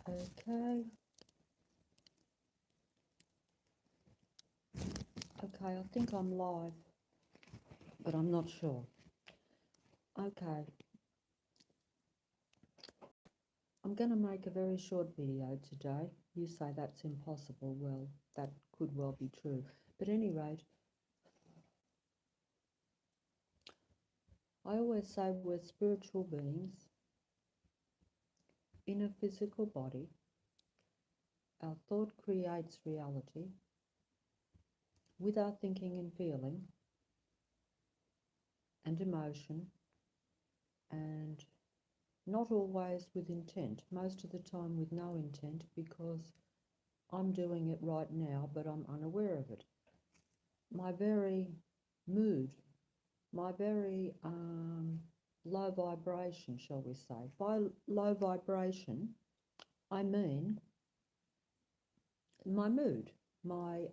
Okay. Okay, I think I'm live, but I'm not sure. Okay. I'm going to make a very short video today. You say that's impossible. Well, that could well be true. But at any rate, I always say we're spiritual beings in a physical body. Our thought creates reality with our thinking and feeling and emotion, and not always with intent, most of the time with no intent, because I'm doing it right now, but I'm unaware of it. My very mood, my very low vibration, shall we say. By low vibration, I mean my mood, my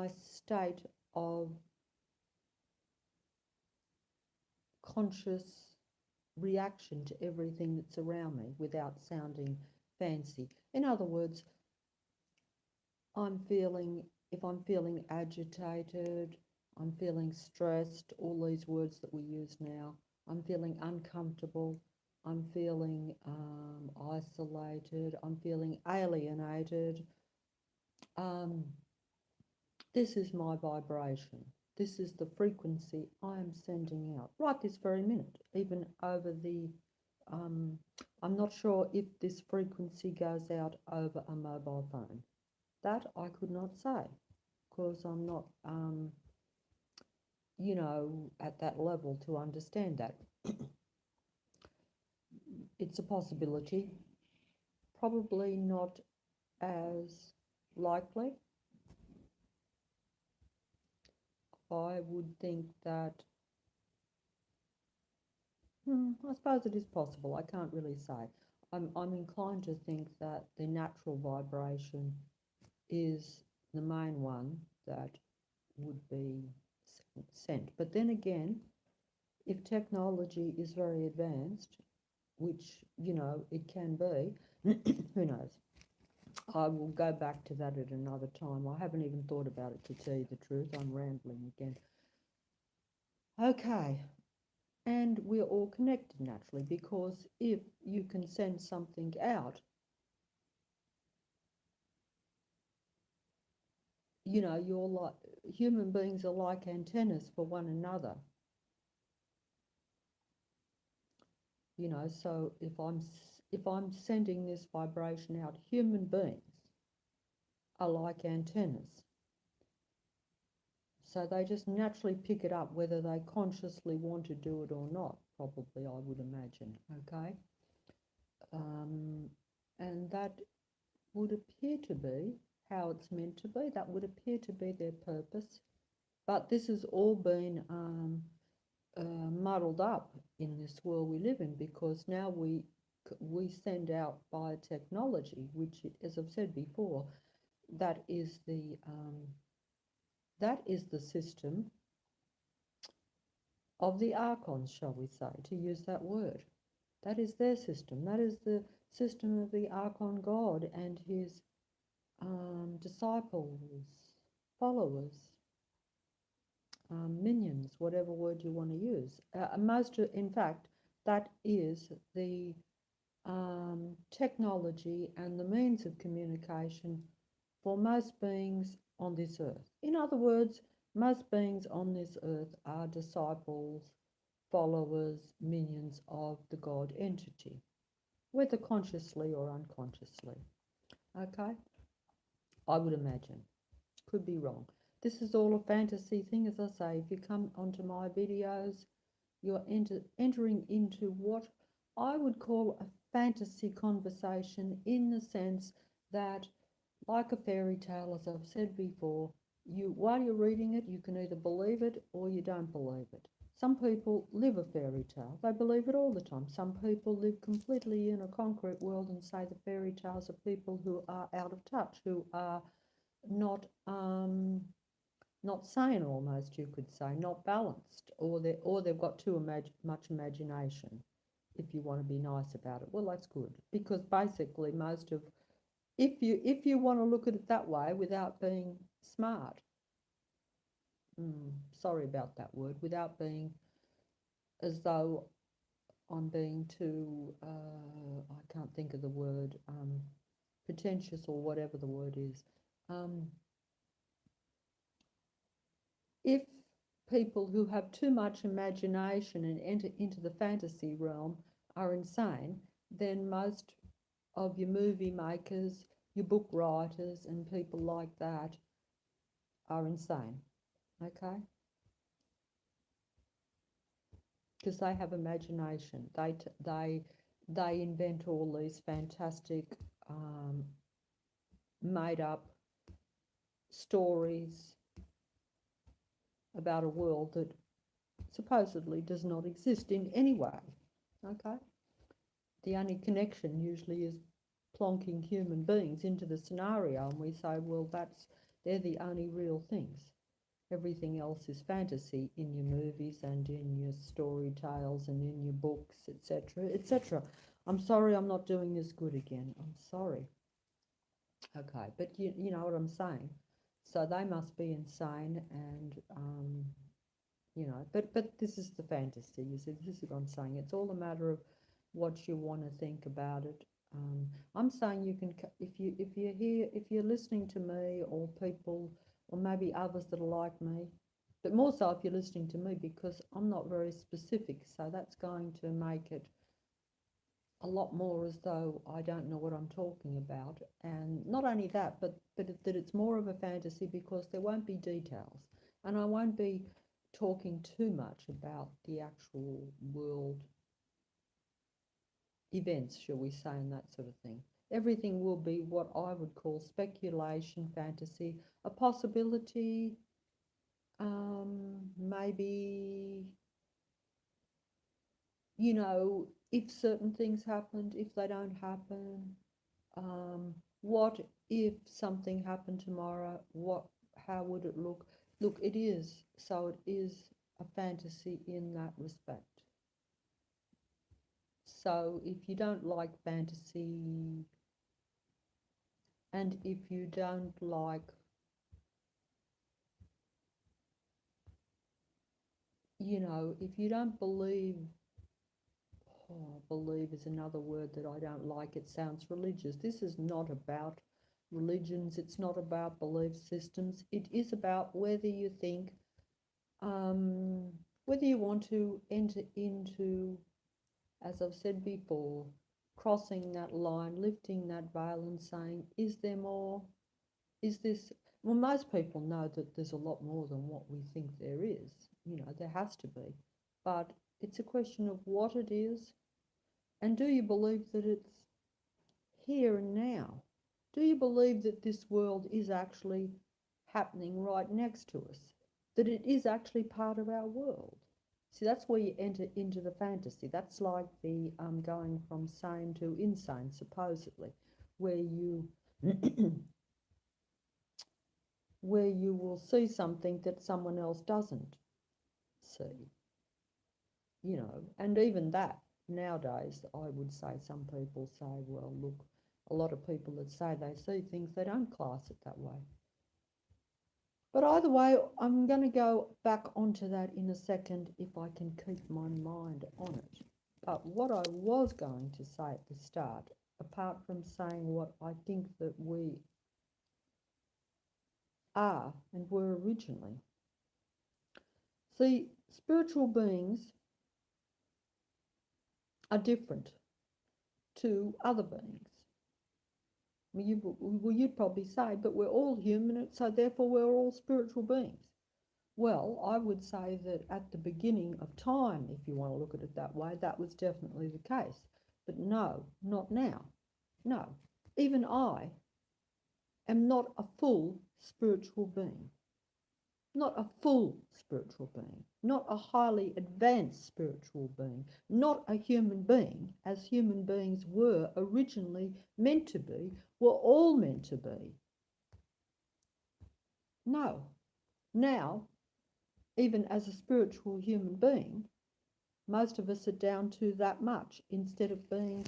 state of conscious reaction to everything that's around me without sounding fancy. In other words, if I'm feeling agitated, I'm feeling stressed, all these words that we use now, I'm feeling uncomfortable, I'm feeling isolated, I'm feeling alienated. This is my vibration. This is the frequency I am sending out right this very minute, even over the, I'm not sure if this frequency goes out over a mobile phone. That I could not say, because I'm not, at that level to understand that. It's a possibility, probably not as likely. I would think that, I suppose it is possible. I can't really say. I'm inclined to think that the natural vibration is the main one that would be sent. But then again, if technology is very advanced, which, it can be, who knows? I will go back to that at another time. I haven't even thought about it, to tell you the truth. I'm rambling again. Okay, and we're all connected naturally, because if you can send something out, you're like, human beings are like antennas for one another. So if I'm sending this vibration out, human beings are like antennas. So they just naturally pick it up, whether they consciously want to do it or not, probably, I would imagine, okay? And that would appear to be how it's meant to be. That would appear to be their purpose. But this has all been muddled up in this world we live in, because now we send out by technology, which, as I've said before, that is the system of the Archons, shall we say, to use that word. That is their system. That is the system of the Archon God and his disciples, followers, minions, whatever word you want to use. In fact, that is the technology and the means of communication for most beings on this earth. In other words, most beings on this earth are disciples, followers, minions of the God entity, whether consciously or unconsciously. Okay? I would imagine. Could be wrong. This is all a fantasy thing, as I say. If you come onto my videos, you're entering into what I would call a fantasy conversation, in the sense that, like a fairy tale, as I've said before, while you're reading it, you can either believe it or you don't believe it. Some people live a fairy tale. They believe it all the time. Some people live completely in a concrete world and say the fairy tales are people who are out of touch, who are not sane, almost, you could say, not balanced, or they've got too much imagination. if you want to be nice about it. Well, that's good, because basically most of, if you want to look at it that way without being smart, sorry about that word, without being as though I'm being too, I can't think of the word, pretentious or whatever the word is. If people who have too much imagination and enter into the fantasy realm are insane, then most of your movie makers, your book writers, and people like that are insane, okay? Because they have imagination. They invent all these fantastic, made up stories about a world that supposedly does not exist in any way, okay? The only connection usually is plonking human beings into the scenario, and we say, well, they're the only real things. Everything else is fantasy in your movies and in your story tales and in your books, etc., etc. I'm sorry I'm not doing this good again. I'm sorry. Okay, but you know what I'm saying. So they must be insane, and but this is the fantasy. You see, this is what I'm saying. It's all a matter of what you want to think about it. I'm saying you can, if you're listening to me, or people, or maybe others that are like me, but more so if you're listening to me, because I'm not very specific, so that's going to make it a lot more as though I don't know what I'm talking about. And not only that, but that it's more of a fantasy, because there won't be details, and I won't be talking too much about the actual world events, shall we say, and that sort of thing. Everything will be what I would call speculation, fantasy, a possibility, maybe, if certain things happened, if they don't happen, what if something happened tomorrow, how would it look? Look, it is, so it is a fantasy in that respect. So if you don't like fantasy, and if you don't like, if you don't believe, believe is another word that I don't like. It sounds religious. This is not about religions. It's not about belief systems. It is about whether you think, whether you want to enter into, as I've said before, crossing that line, lifting that veil and saying, is there more? Is this, well, most people know that there's a lot more than what we think there is. There has to be. But it's a question of what it is, and do you believe that it's here and now? Do you believe that this world is actually happening right next to us? That it is actually part of our world? See, that's where you enter into the fantasy. That's like the going from sane to insane, supposedly, where you where you will see something that someone else doesn't see, and even that nowadays, I would say, some people say, well, look, a lot of people that say they see things, they don't class it that way. But either way, I'm going to go back onto that in a second if I can keep my mind on it. But what I was going to say at the start, apart from saying what I think that we are and were originally, see, spiritual beings are different to other beings. You'd probably say, but we're all human, so therefore we're all spiritual beings. Well, I would say that at the beginning of time, if you want to look at it that way, that was definitely the case. But no, not now. No, even I am not a full spiritual being. Not a full spiritual being, not a highly advanced spiritual being, not a human being as human beings were originally meant to be, were all meant to be. No. Now, even as a spiritual human being, Most of us are down to that much instead of being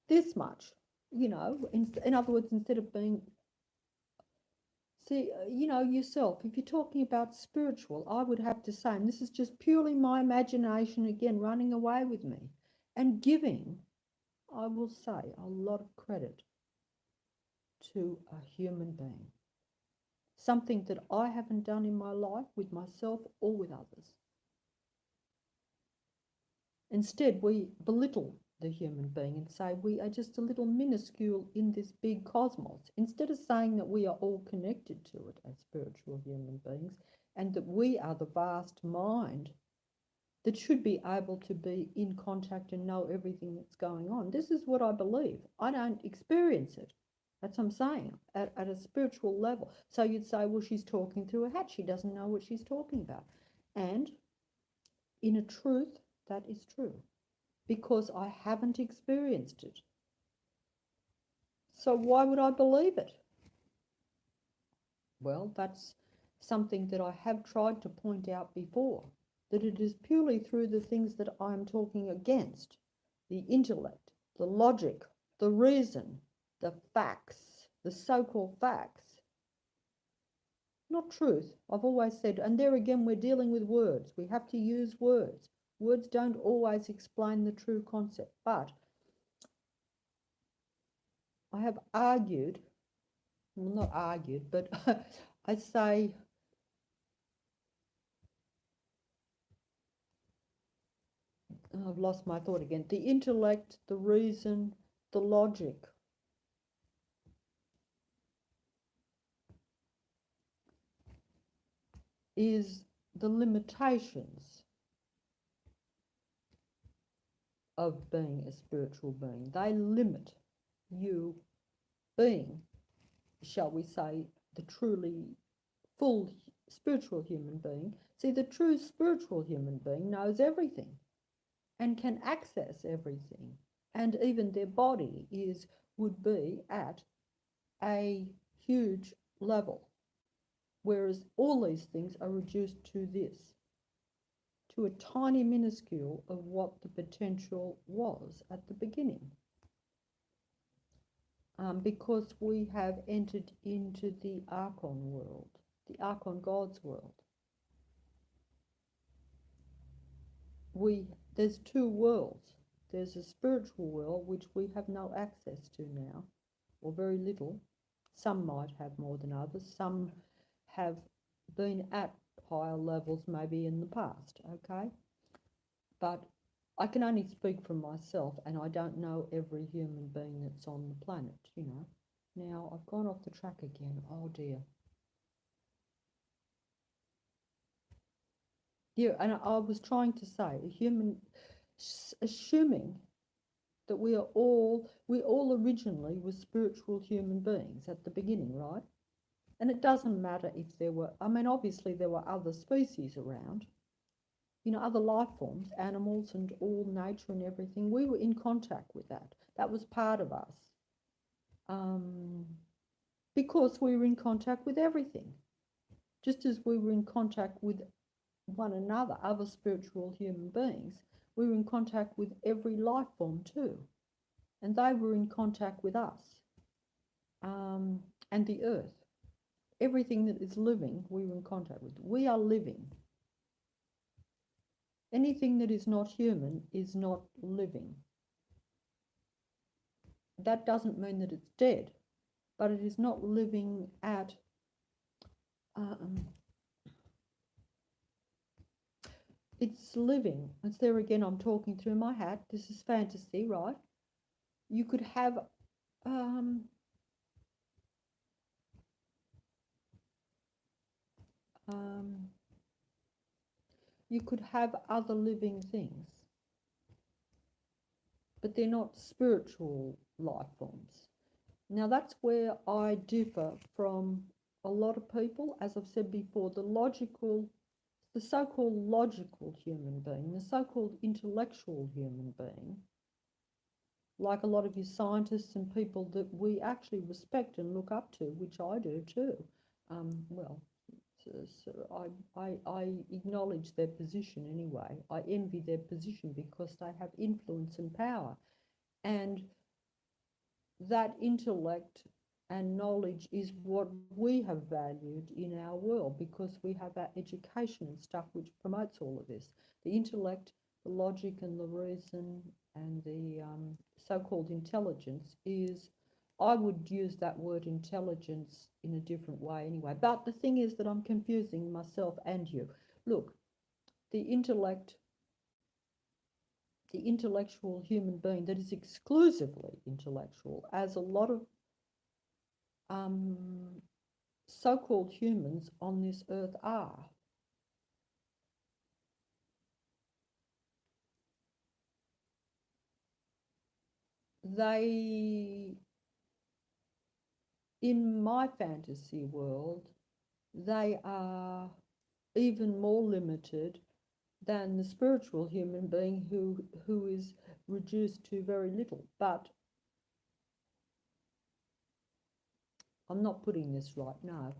this much. In other words, instead of being, see, yourself, if you're talking about spiritual, I would have to say, and this is just purely my imagination again running away with me, and giving, I will say, a lot of credit to a human being. Something that I haven't done in my life with myself or with others. Instead, we belittle the human being and say we are just a little minuscule in this big cosmos, instead of saying that we are all connected to it as spiritual human beings and that we are the vast mind that should be able to be in contact and know everything that's going on. This is what I believe. I don't experience it. That's what I'm saying, at a spiritual level. So you'd say, well, she's talking through a hat. She doesn't know what she's talking about. And in a truth, that is true, because I haven't experienced it. So why would I believe it? Well, that's something that I have tried to point out before, that it is purely through the things that I'm talking against, the intellect, the logic, the reason, the facts, the so-called facts. Not truth, I've always said, and there again we're dealing with words. We have to use words. Words don't always explain the true concept, but I have argued, well, not argued, but I say I've lost my thought again. The intellect, the reason, the logic is the limitations of being a spiritual being. They limit you being, shall we say, the truly full spiritual human being. See, the true spiritual human being knows everything and can access everything. And even their body would be at a huge level. Whereas all these things are reduced to this, to a tiny minuscule of what the potential was at the beginning. Because we have entered into the Archon world, the Archon God's world. There's two worlds. There's a spiritual world, which we have no access to now, or very little. Some might have more than others. Some have been at higher levels maybe in the past, okay? But I can only speak for myself, and I don't know every human being that's on the planet, Now, I've gone off the track again. Oh, dear. Yeah, and I was trying to say, assuming that we all originally were spiritual human beings at the beginning, right? And it doesn't matter if there were, obviously there were other species around, other life forms, animals and all nature and everything. We were in contact with that. That was part of us. Because we were in contact with everything. Just as we were in contact with one another, other spiritual human beings, we were in contact with every life form too. And they were in contact with us. And the earth. Everything that is living, we were in contact with. We are living. Anything that is not human is not living. That doesn't mean that it's dead, but it is not living at it's living. It's there again, I'm talking through my hat. This is fantasy, right? You could have you could have other living things, but they're not spiritual life forms. Now that's where I differ from a lot of people. As I've said before, the so-called logical human being, the so-called intellectual human being, like a lot of you scientists and people that we actually respect and look up to, which I do too. Well, I acknowledge their position anyway. I envy their position because they have influence and power. And that intellect and knowledge is what we have valued in our world because we have our education and stuff which promotes all of this. The intellect, the logic and the reason and the so-called intelligence is, I would use that word intelligence in a different way anyway. But the thing is that I'm confusing myself and you. Look, the intellect, the intellectual human being that is exclusively intellectual, as a lot of um, so-called humans on this earth are. They, in my fantasy world, they are even more limited than the spiritual human being who is reduced to very little. But I'm not putting this right now.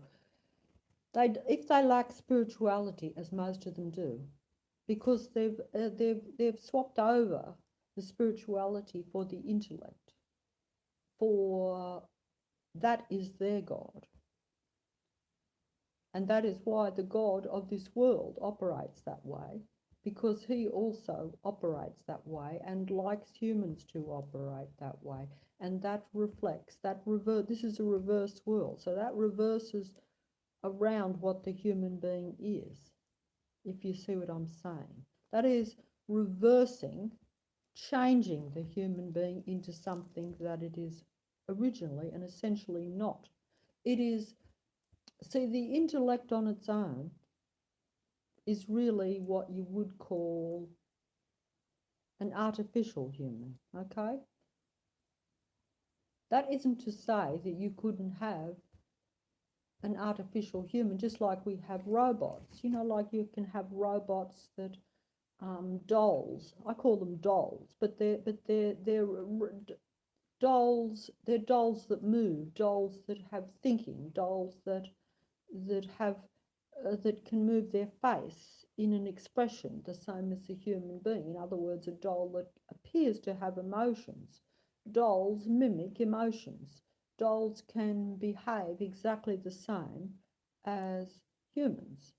If they lack spirituality, as most of them do, because they've swapped over the spirituality for the intellect, for that is their God. And that is why the God of this world operates that way, because he also operates that way and likes humans to operate that way. And that reflects, this is a reverse world. So that reverses around what the human being is, if you see what I'm saying. That is reversing, changing the human being into something that it is originally and essentially not. It is, see, the intellect on its own is really what you would call an artificial human, okay? That isn't to say that you couldn't have an artificial human, just like we have robots. You know, like you can have robots that dolls. I call them dolls, but they're dolls. They're dolls that move, dolls that have thinking, dolls that have that can move their face in an expression the same as a human being. In other words, a doll that appears to have emotions. Dolls mimic emotions. Dolls can behave exactly the same as humans.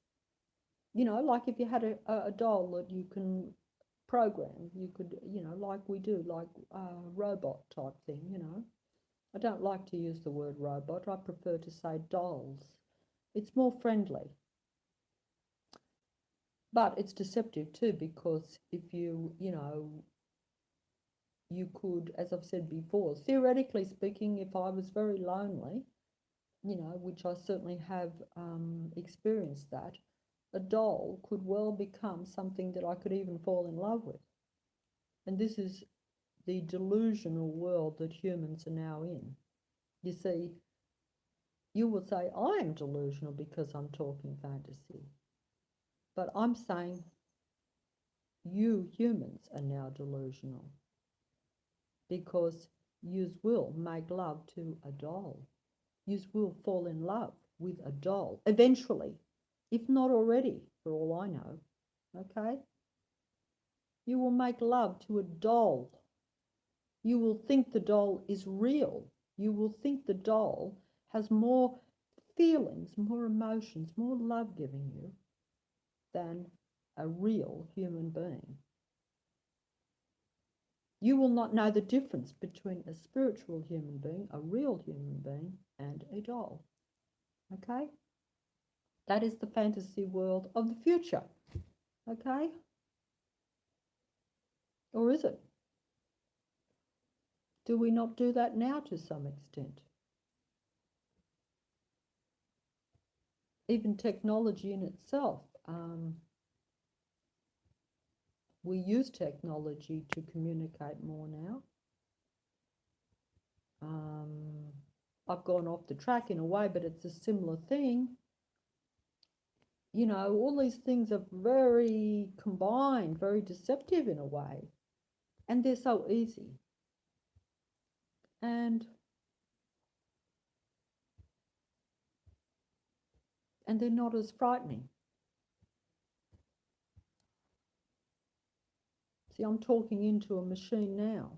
You know, like if you had a doll that you can program, you could, you know, like we do, like a robot type thing, you know. I don't like to use the word robot. I prefer to say dolls. It's more friendly. But it's deceptive too, because if you know, you could, as I've said before, theoretically speaking, if I was very lonely, you know, which I certainly have experienced that, a doll could well become something that I could even fall in love with. And this is the delusional world that humans are now in. You see, you will say, I am delusional because I'm talking fantasy. But I'm saying you humans are now delusional because yous will make love to a doll. Yous will fall in love with a doll eventually, if not already, for all I know. Okay? You will make love to a doll. You will think the doll is real. You will think the doll has more feelings, more emotions, more love giving you than a real human being. You will not know the difference between a spiritual human being, a real human being, and a doll. Okay? That is the fantasy world of the future. Okay? Or is it? Do we not do that now to some extent? Even technology in itself. We use technology to communicate more now. I've gone off the track in a way, but it's a similar thing. You know, all these things are very combined, very deceptive in a way, and they're so easy. And and they're not as frightening. See, I'm talking into a machine now,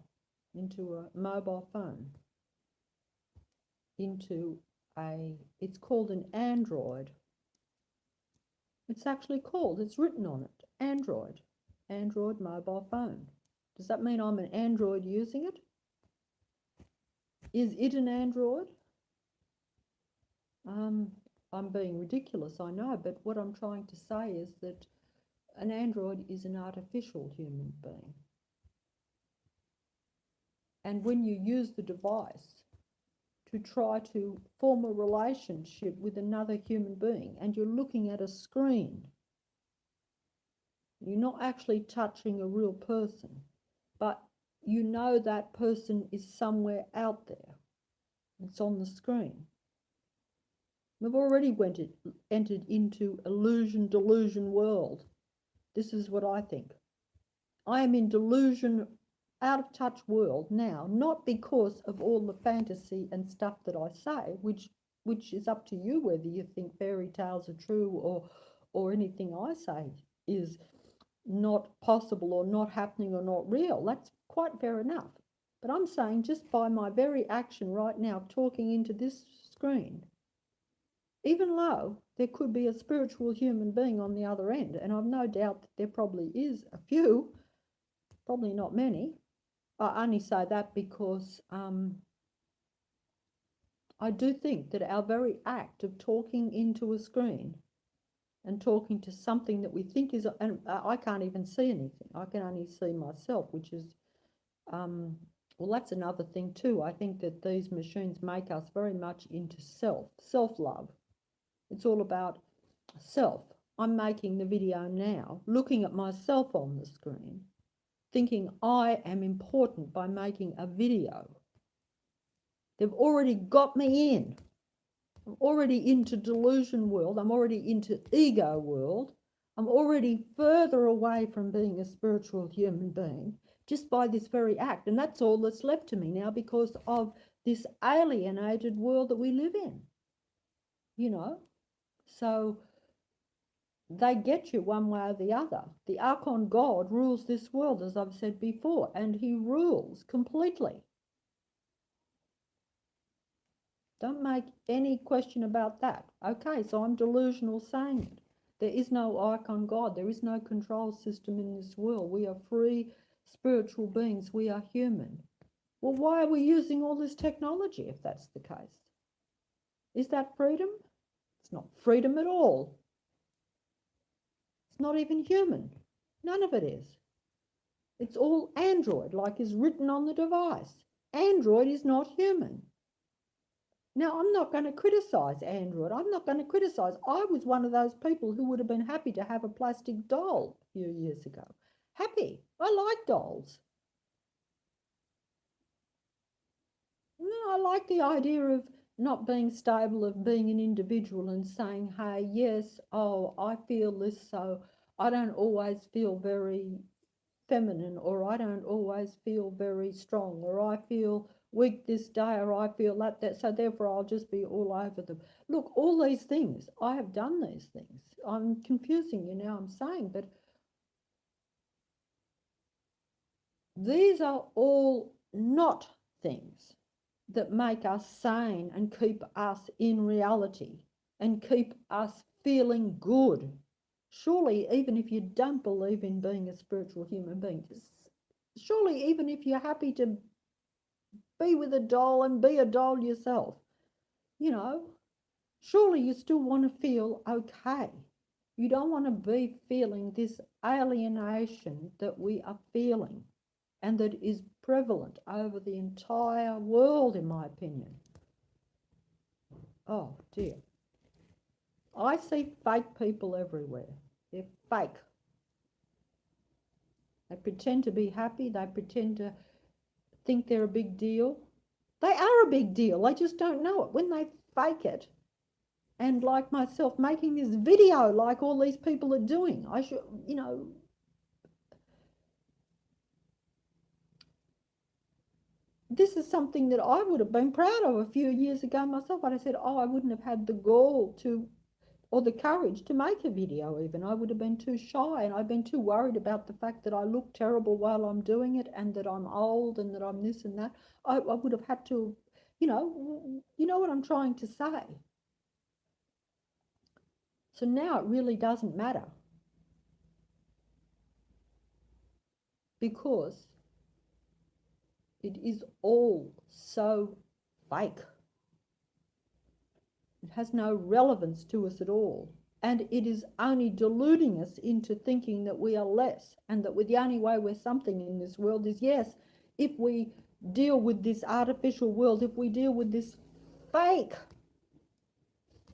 into a mobile phone, into it's called an Android. It's actually called, it's written on it, Android, Android mobile phone. Does that mean I'm an Android using it? Is it an Android? I'm being ridiculous, I know, but what I'm trying to say is that an android is an artificial human being. And when you use the device to try to form a relationship with another human being and you're looking at a screen, you're not actually touching a real person, but you know that person is somewhere out there. It's on the screen. We've already entered into illusion, delusion world. This is what I think. I am in delusion, out of touch world now, not because of all the fantasy and stuff that I say, which is up to you whether you think fairy tales are true or anything I say is not possible or not happening or not real. That's quite fair enough. But I'm saying just by my very action right now, talking into this screen, even though there could be a spiritual human being on the other end, and I've no doubt that there probably is a few, probably not many. I only say that because I do think that our very act of talking into a screen and talking to something that we think is, and I can't even see anything. I can only see myself, which is, well, that's another thing too. I think that these machines make us very much into self-love. It's all about self. I'm making the video now, looking at myself on the screen, thinking I am important by making a video. They've already got me in. I'm already into delusion world. I'm already into ego world. I'm already further away from being a spiritual human being just by this very act. And that's all that's left to me now because of this alienated world that we live in. You know, so they get you one way or the other. The Archon God rules this world, as I've said before, and he rules completely. Don't make any question about that. Okay, so I'm delusional saying it. There is no Archon God. There is no control system in this world. We are free spiritual beings. We are human. Well, why are we using all this technology if that's the case? Is that freedom? It's not freedom at all. It's not even human. None of it is. It's all Android, like is written on the device. Android is not human. Now, I'm not going to criticize Android. I'm not going to criticize. I was one of those people who would have been happy to have a plastic doll a few years ago. Happy. I like dolls. No, I like the idea of not being stable, of being an individual and saying, hey, yes, oh, I feel this, so I don't always feel very feminine, or I don't always feel very strong, or I feel weak this day, or I feel that, so therefore I'll just be all over them. Look, all these things, I have done these things. I'm confusing you now, I'm saying, but these are all not things that make us sane and keep us in reality and keep us feeling good. Surely, even if you don't believe in being a spiritual human being, surely even if you're happy to be with a doll and be a doll yourself, you know, surely you still want to feel okay. You don't want to be feeling this alienation that we are feeling and that is prevalent over the entire world, in my opinion. Oh dear. I see fake people everywhere. They're fake. They pretend to be happy. They pretend to think they're a big deal. They are a big deal. They just don't know it. When they fake it, and like myself, making this video like all these people are doing, I should, you know, this is something that I would have been proud of a few years ago myself. But I said, oh, I wouldn't have had the gall to or the courage to make a video even. I would have been too shy, and I've been too worried about the fact that I look terrible while I'm doing it, and that I'm old, and that I'm this and that. I would have had to, you know what I'm trying to say. So now it really doesn't matter, because it is all so fake. It has no relevance to us at all. And it is only deluding us into thinking that we are less, and that the only way we're something in this world is, yes, if we deal with this artificial world, if we deal with this fake,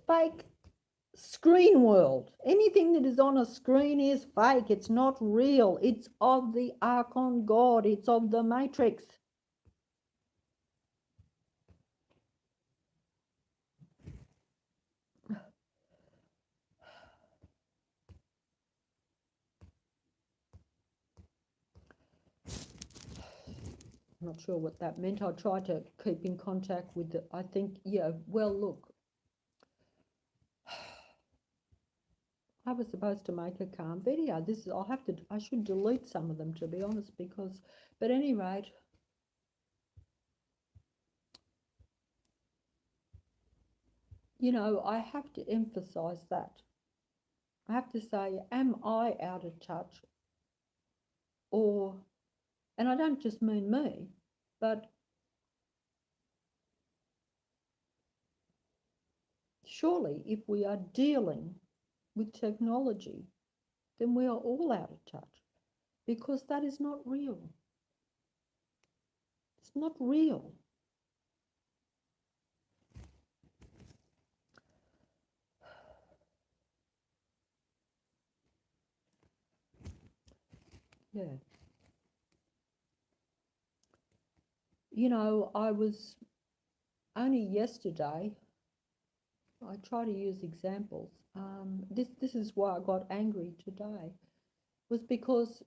fake screen world. Anything that is on a screen is fake. It's not real. It's of the Archon God. It's of the Matrix. I'm not sure what that meant. I tried to keep in contact with the, I think, yeah, well, look, I was supposed to make a calm video. This is, I should delete some of them, to be honest, because, but at any rate, I have to emphasize that. I have to say, am I out of touch? Or, and I don't just mean me, but surely if we are dealing with technology, then we are all out of touch, because that is not real. It's not real. Yeah. I was only yesterday, I try to use examples. This is why I got angry today, was because,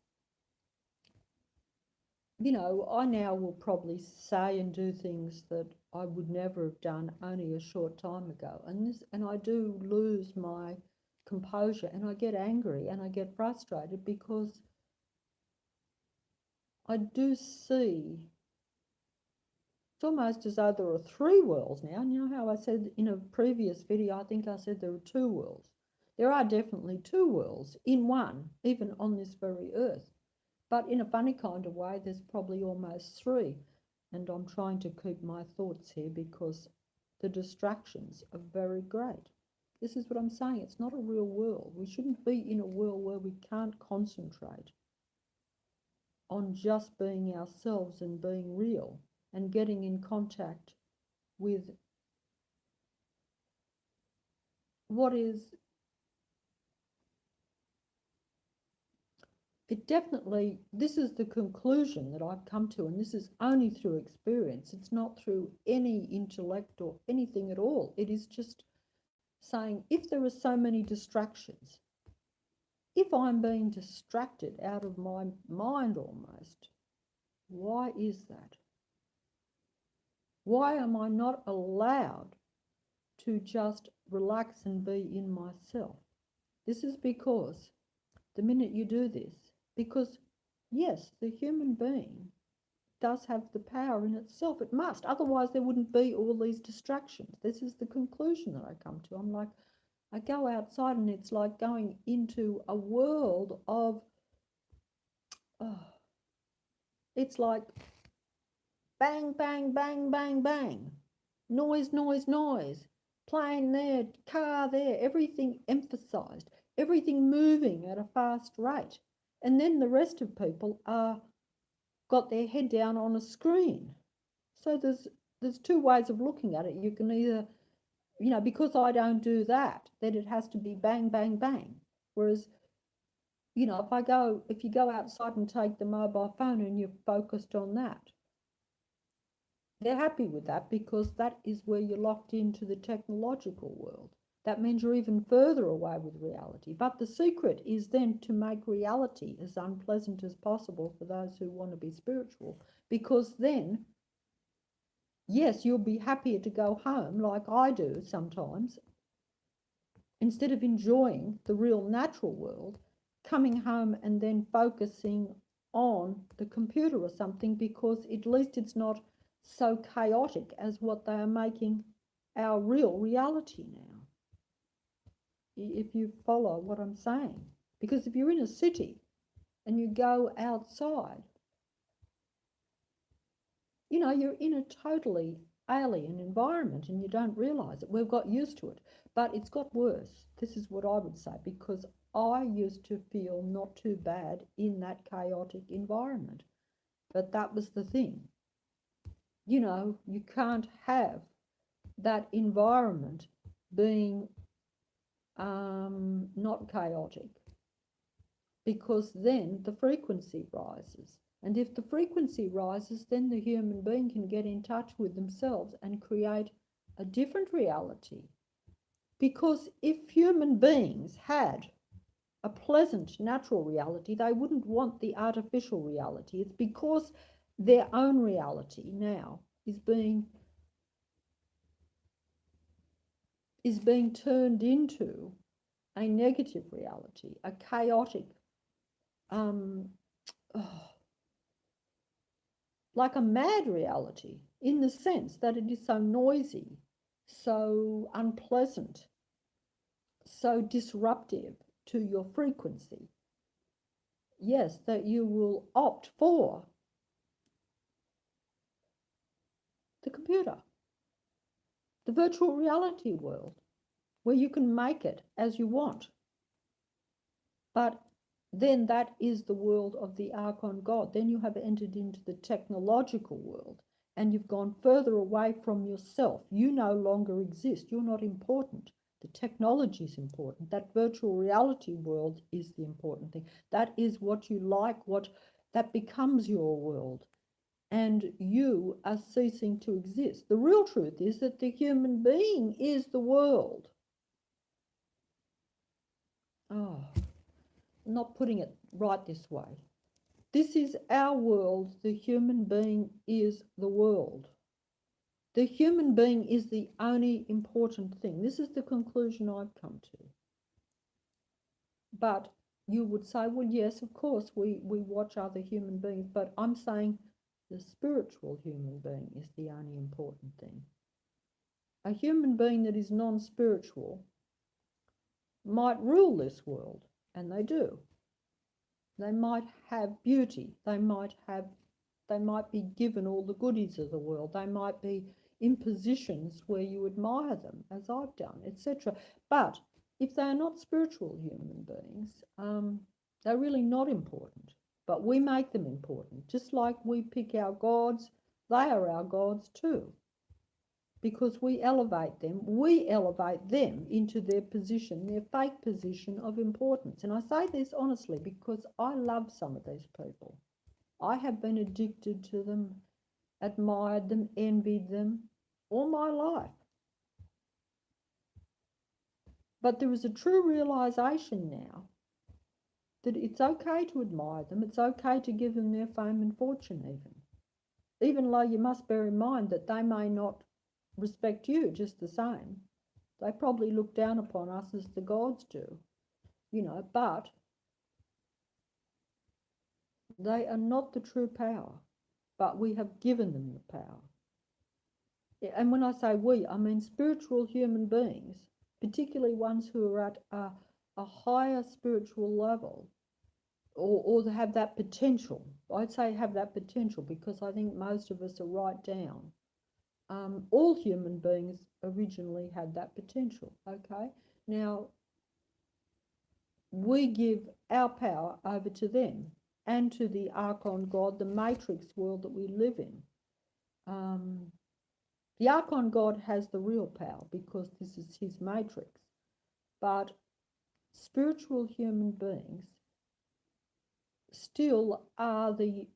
I now will probably say and do things that I would never have done only a short time ago. And I do lose my composure, and I get angry and I get frustrated, because I do see, it's almost as though there are three worlds now. And you know how I said in a previous video, I think I said there are two worlds. There are definitely two worlds in one, even on this very earth. But in a funny kind of way, there's probably almost three. And I'm trying to keep my thoughts here, because the distractions are very great. This is what I'm saying. It's not a real world. We shouldn't be in a world where we can't concentrate on just being ourselves and being real, and getting in contact with what is, it definitely, this is the conclusion that I've come to, and this is only through experience. It's not through any intellect or anything at all. It is just saying, if there are so many distractions, if I'm being distracted out of my mind almost, why is that? Why am I not allowed to just relax and be in myself? This is because the minute you do this, because yes, the human being does have the power in itself. It must. Otherwise, there wouldn't be all these distractions. This is the conclusion that I come to. I'm like, I go outside and it's like going into a world of, oh, it's like bang, bang, bang, bang, bang, noise, noise, noise, plane there, car there, everything emphasized, everything moving at a fast rate. And then the rest of people are got their head down on a screen. So there's two ways of looking at it. You can either, because I don't do that, then it has to be bang, bang, bang. Whereas, if you go outside and take the mobile phone and you're focused on that, they're happy with that, because that is where you're locked into the technological world. That means you're even further away with reality. But the secret is then to make reality as unpleasant as possible for those who want to be spiritual, because then, yes, you'll be happier to go home, like I do sometimes, instead of enjoying the real natural world, coming home and then focusing on the computer or something, because at least it's not so chaotic as what they are making our real reality now. If you follow what I'm saying. Because if you're in a city and you go outside, you know, you're in a totally alien environment and you don't realize it. We've got used to it, but it's got worse. This is what I would say, because I used to feel not too bad in that chaotic environment. But that was the thing. You know, you can't have that environment being not chaotic, because then the frequency rises. And if the frequency rises, then the human being can get in touch with themselves and create a different reality. Because if human beings had a pleasant natural reality, they wouldn't want the artificial reality. It's because their own reality now is being turned into a negative reality, a chaotic, oh, like a mad reality, in the sense that it is so noisy, so unpleasant, so disruptive to your frequency. Yes, that you will opt for the computer, the virtual reality world, where you can make it as you want. But then that is the world of the Archon God. Then you have entered into the technological world and you've gone further away from yourself. You no longer exist. You're not important. The technology is important. That virtual reality world is the important thing. That is what you like, that becomes your world. And you are ceasing to exist. The real truth is that the human being is the world. Oh, I'm not putting it right this way. This is our world. The human being is the world. The human being is the only important thing. This is the conclusion I've come to. But you would say, well, yes, of course, we watch other human beings, but I'm saying the spiritual human being is the only important thing. A human being that is non-spiritual might rule this world, and they do. They might have beauty. They might be given all the goodies of the world. They might be in positions where you admire them, as I've done, etc. But if they are not spiritual human beings, they're really not important. But we make them important. Just like we pick our gods, they are our gods too. Because we elevate them into their position, their fake position of importance. And I say this honestly because I love some of these people. I have been addicted to them, admired them, envied them all my life. But there is a true realization now that it's okay to admire them. It's okay to give them their fame and fortune even though you must bear in mind that they may not respect you just the same. They probably look down upon us as the gods do, but they are not the true power, but we have given them the power. And when I say we, I mean spiritual human beings, particularly ones who are at a higher spiritual level, or have that potential. I'd say have that potential because I think most of us are right down. All human beings originally had that potential, okay? Now, we give our power over to them and to the Archon God, the matrix world that we live in. The Archon God has the real power because this is his matrix. But spiritual human beings still are you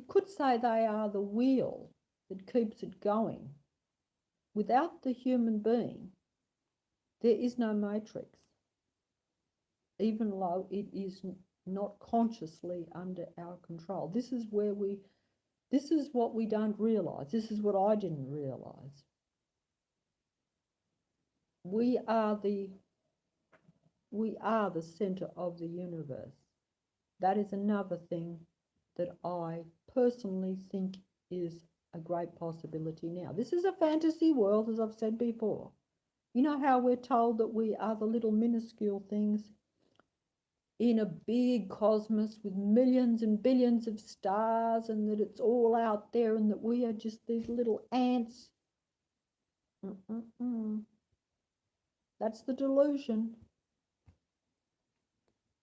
could say they are the wheel that keeps it going. Without the human being, there is no matrix, even though it is not consciously under our control. This is what we don't realize. This is what I didn't realize. We are the center of the universe. That is another thing that I personally think is a great possibility now. This is a fantasy world, as I've said before. You know how we're told that we are the little minuscule things in a big cosmos with millions and billions of stars, and that it's all out there, and that we are just these little ants. Mm-mm-mm. That's the delusion.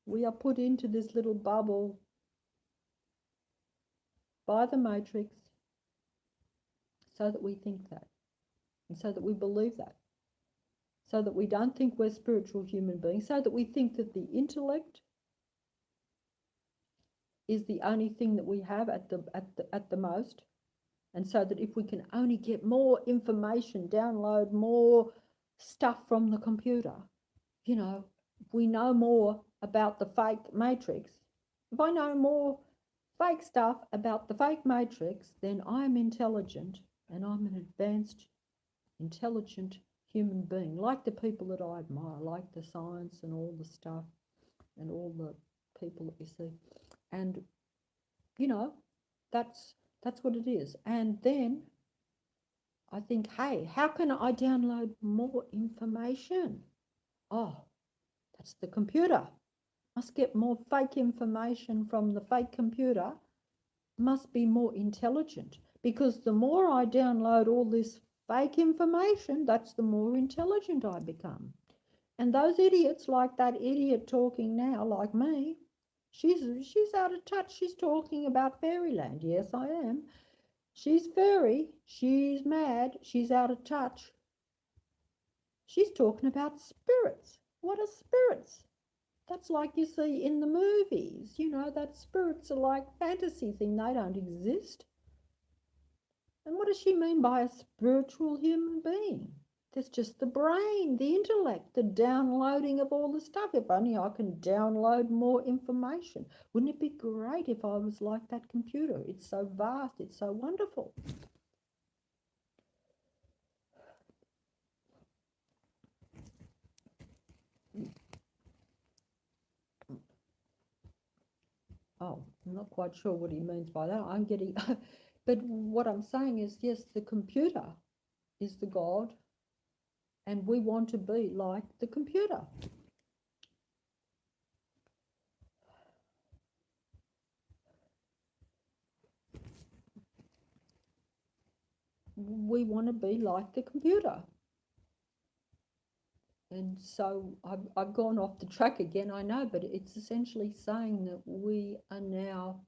We are put into this little bubble by the matrix so that we think that, and so that we believe that, so that we don't think we're spiritual human beings, so that we think that the intellect is the only thing that we have at the most, and so that if we can only get more information, download more stuff from the computer, you know, if we know more about the fake matrix, if I know more fake stuff about the fake matrix, then I'm intelligent, and I'm an advanced, intelligent human being, like the people that I admire, like the science and all the stuff and all the people that we see. And you know, that's what it is. And then I think, hey, how can I download more information? Oh, that's the computer. Must get more fake information from the fake computer. Must be more intelligent, because the more I download all this fake information, that's the more intelligent I become. And those idiots, like that idiot talking now, like me, she's out of touch. She's talking about fairyland. Yes, I am. She's fairy. She's mad. She's out of touch. She's talking about spirits. What are spirits? That's like you see in the movies. You know, that spirits are like fantasy thing. They don't exist. And what does she mean by a spiritual human being? There's just the brain, the intellect, the downloading of all the stuff. If only I can download more information. Wouldn't it be great if I was like that computer? It's so vast, it's so wonderful. Oh, I'm not quite sure what he means by that. I'm getting, but what I'm saying is, yes, the computer is the God, and we want to be like the computer. We want to be like the computer. And so I've gone off the track again, I know, but it's essentially saying that we are now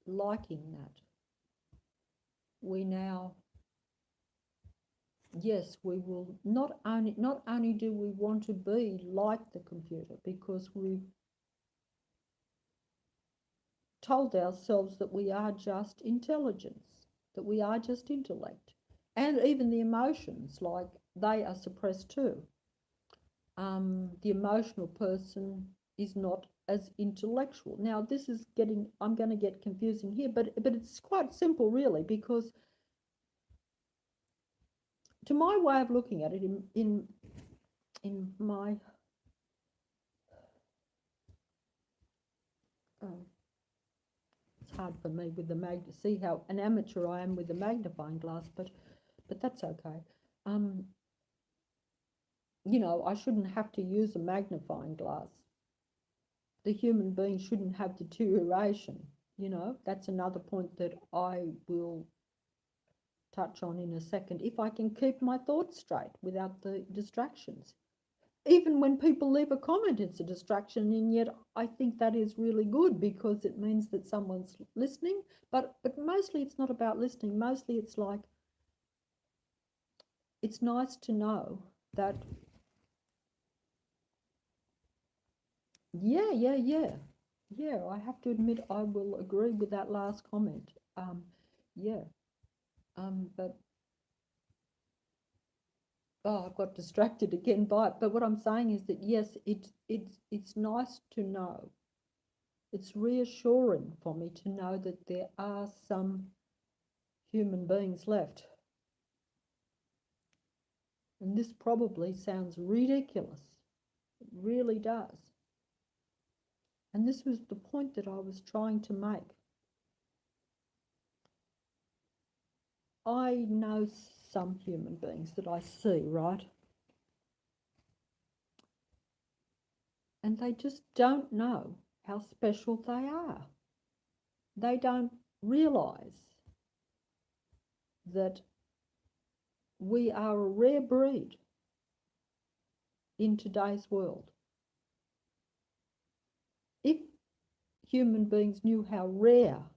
liking that. We now, yes, we will not only do we want to be like the computer, because we've told ourselves that we are just intelligence, that we are just intellect, and even the emotions, like they are suppressed too. The emotional person is not as intellectual. Now, this is getting, I'm going to get confusing here, but it's quite simple, really, because to my way of looking at it, in my oh, it's hard for me with the see how an amateur I am with the magnifying glass, but that's okay. You know, I shouldn't have to use a magnifying glass. The human being shouldn't have deterioration. You know, that's another point that I will touch on in a second, if I can keep my thoughts straight without the distractions. Even when people leave a comment, it's a distraction, and yet I think that is really good, because it means that someone's listening. But mostly it's not about listening. Mostly it's like, it's nice to know that, yeah, I have to admit I will agree with that last comment. Yeah, but oh, I got distracted again by it. But what I'm saying is that yes, it's nice to know. It's reassuring for me to know that there are some human beings left. And this probably sounds ridiculous. It really does. And this was the point that I was trying to make. I know some human beings that I see, right? And they just don't know how special they are. They don't realise that we are a rare breed in today's world. If human beings knew how rare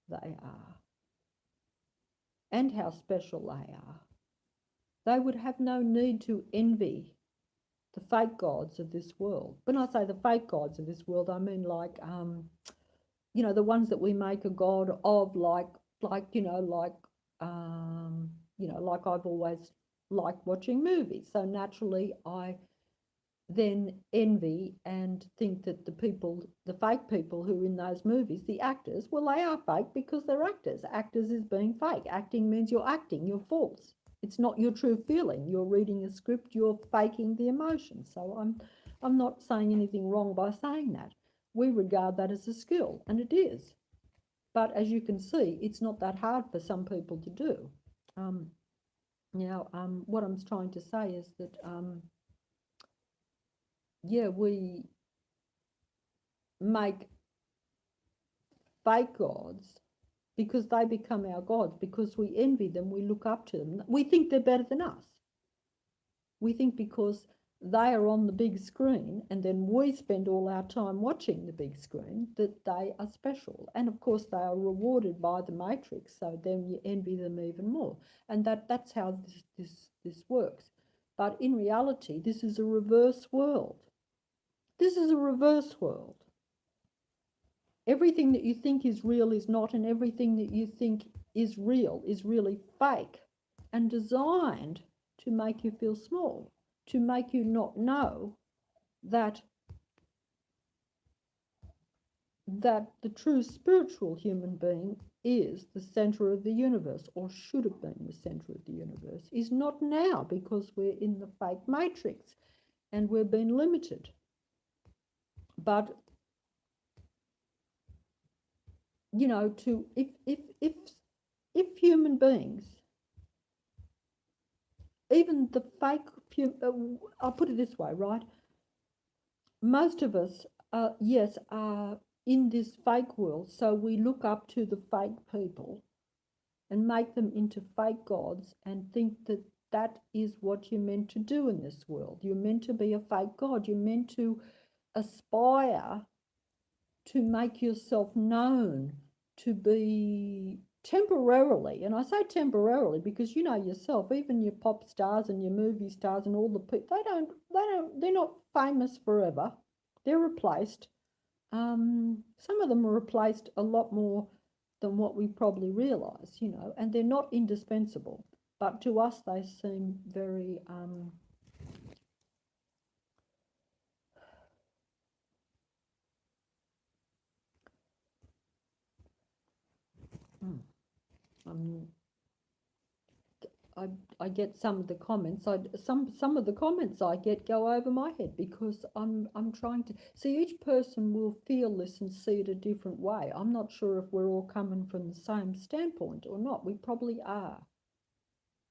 they are and how special they would have no need to envy the fake gods of this world. When I say the fake gods of this world, I mean like, the ones that we make a god of, like I've always liked watching movies. So naturally, I then envy and think that the fake people who are in those movies, the actors, well, they are fake because they're actors. Actors is being fake. Acting means you're acting, you're false. It's not your true feeling. You're reading a script, you're faking the emotion. So I'm not saying anything wrong by saying that. We regard that as a skill, and it is. But as you can see, it's not that hard for some people to do. What I'm trying to say is that, we make fake gods because they become our gods, because we envy them, we look up to them. We think they're better than us. We think because they are on the big screen and then we spend all our time watching the big screen that they are special. And of course they are rewarded by the matrix, so then you envy them even more. And that's how this works. But in reality, this is a reverse world. This is a reverse world. Everything that you think is real is not, and everything that you think is real is really fake and designed to make you feel small, to make you not know that the true spiritual human being is the center of the universe, or should have been the center of the universe, is not now because we're in the fake matrix and we're being limited. But to if human beings, even the fake, I'll put it this way, right? Most of us, yes, are in this fake world, so we look up to the fake people and make them into fake gods and think that that is what you're meant to do in this world. You're meant to be a fake god. You're meant to aspire to make yourself known, to be temporarily, and I say temporarily because you know yourself, even your pop stars and your movie stars and all the people, they're not famous forever. They're replaced. Some of them are replaced a lot more than what we probably realise, and they're not indispensable, but to us they seem very I get some of the comments. Some of the comments I get go over my head because I'm trying to see, each person will feel this and see it a different way. I'm not sure if we're all coming from the same standpoint or not. We probably are,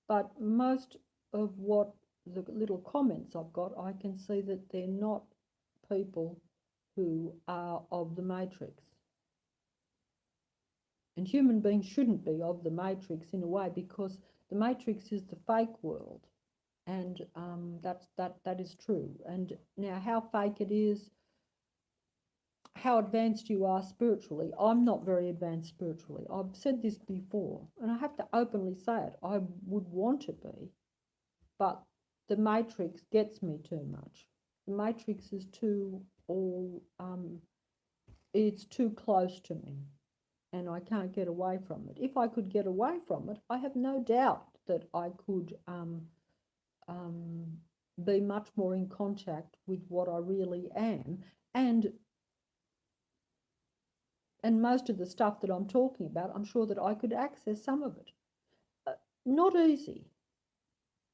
but most of what the little comments I've got, I can see that they're not people who are of the matrix. And human beings shouldn't be of the matrix in a way, because the matrix is the fake world, and that is true. And now, how fake it is, how advanced you are spiritually, I'm not very advanced spiritually. I've said this before, and I have to openly say it. I would want to be, but the matrix gets me too much. The matrix is it's too close to me, and I can't get away from it. If I could get away from it, I have no doubt that I could be much more in contact with what I really am, and most of the stuff that I'm talking about, I'm sure that I could access some of it. Not easy,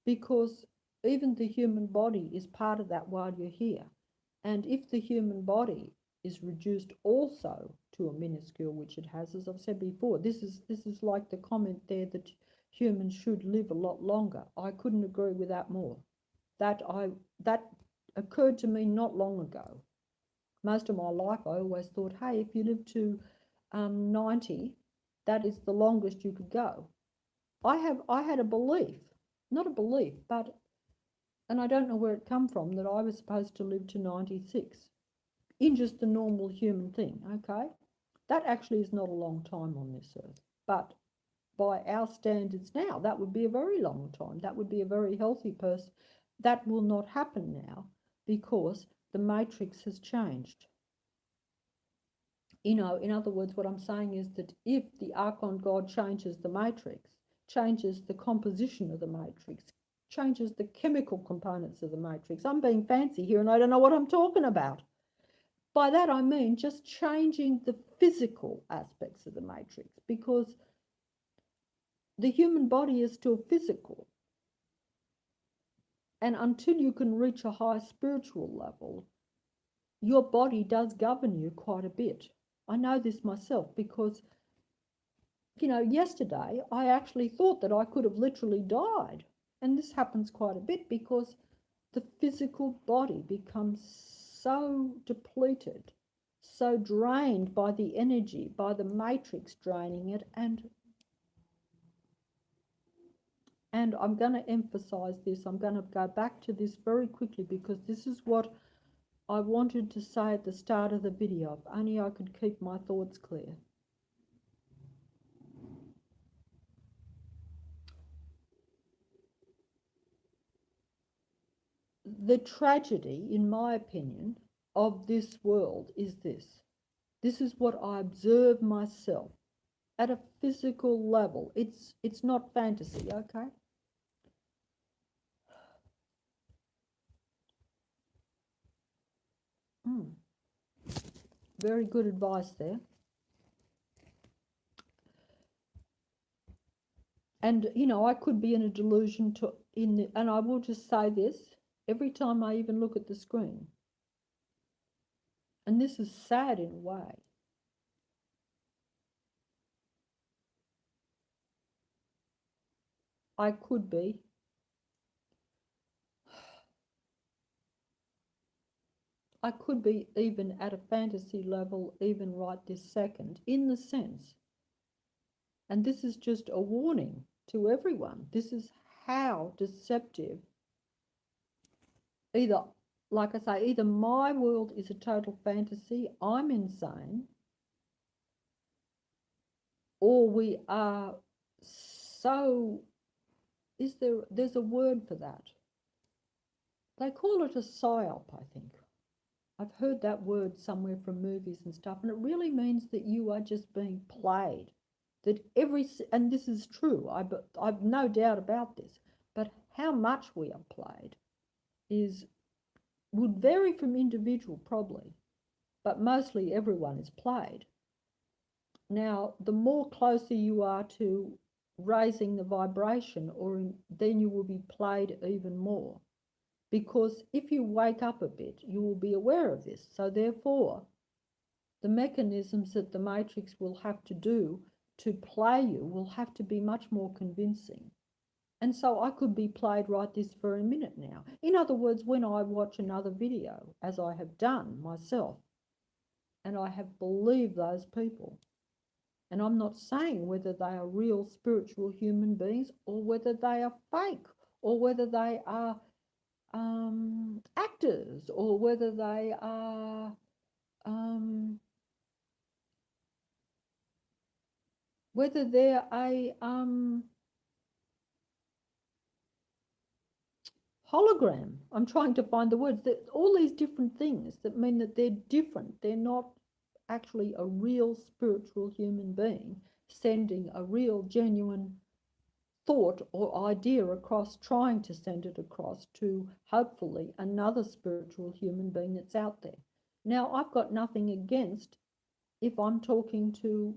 because even the human body is part of that while you're here. And if the human body is reduced also to a minuscule, which it has, as I've said before, this is like the comment there that humans should live a lot longer. I couldn't agree with that more. That occurred to me not long ago. Most of my life, I always thought, hey, if you live to 90, that is the longest you could go. I had a belief, not a belief, but, and I don't know where it come from, that I was supposed to live to 96 in just the normal human thing. Okay, that actually is not a long time on this earth, but by our standards now, that would be a very long time. That would be a very healthy person. That will not happen now because the matrix has changed. In other words, what I'm saying is that if the Archon God changes the matrix, changes the composition of the matrix, changes the chemical components of the matrix, I'm being fancy here and I don't know what I'm talking about. By that I mean just changing the physical aspects of the matrix, because the human body is still physical. And until you can reach a high spiritual level, your body does govern you quite a bit. I know this myself because, yesterday I actually thought that I could have literally died. And this happens quite a bit because the physical body becomes so depleted, so drained by the energy, by the matrix draining it. And I'm going to emphasize this. I'm going to go back to this very quickly because this is what I wanted to say at the start of the video. If only I could keep my thoughts clear. The tragedy, in my opinion, of this world is this. This is what I observe myself at a physical level. It's not fantasy, okay? Very good advice there. And I could be in a delusion and I will just say this every time I even look at the screen. And this is sad in a way. I could be even at a fantasy level, even right this second, in the sense, and this is just a warning to everyone, this is how deceptive, either, like I say, either my world is a total fantasy, I'm insane, or we are so, there's a word for that. They call it a psyop, I think. I've heard that word somewhere from movies and stuff, and it really means that you are just being played. That and this is true, I've no doubt about this, but how much we are played would vary from individual probably, but mostly everyone is played. Now, the more closer you are to raising the vibration, then you will be played even more. Because if you wake up a bit, you will be aware of this. So therefore, the mechanisms that the matrix will have to do to play you will have to be much more convincing. And so I could be played right this very minute now. In other words, when I watch another video, as I have done myself, and I have believed those people, and I'm not saying whether they are real spiritual human beings or whether they are fake or whether they are actors or whether they are whether they're a hologram. I'm trying to find the words. All these different things that mean that they're different. They're not actually a real spiritual human being sending a real genuine thought or idea across, trying to send it across to hopefully another spiritual human being that's out there. Now, I've got nothing against if I'm talking to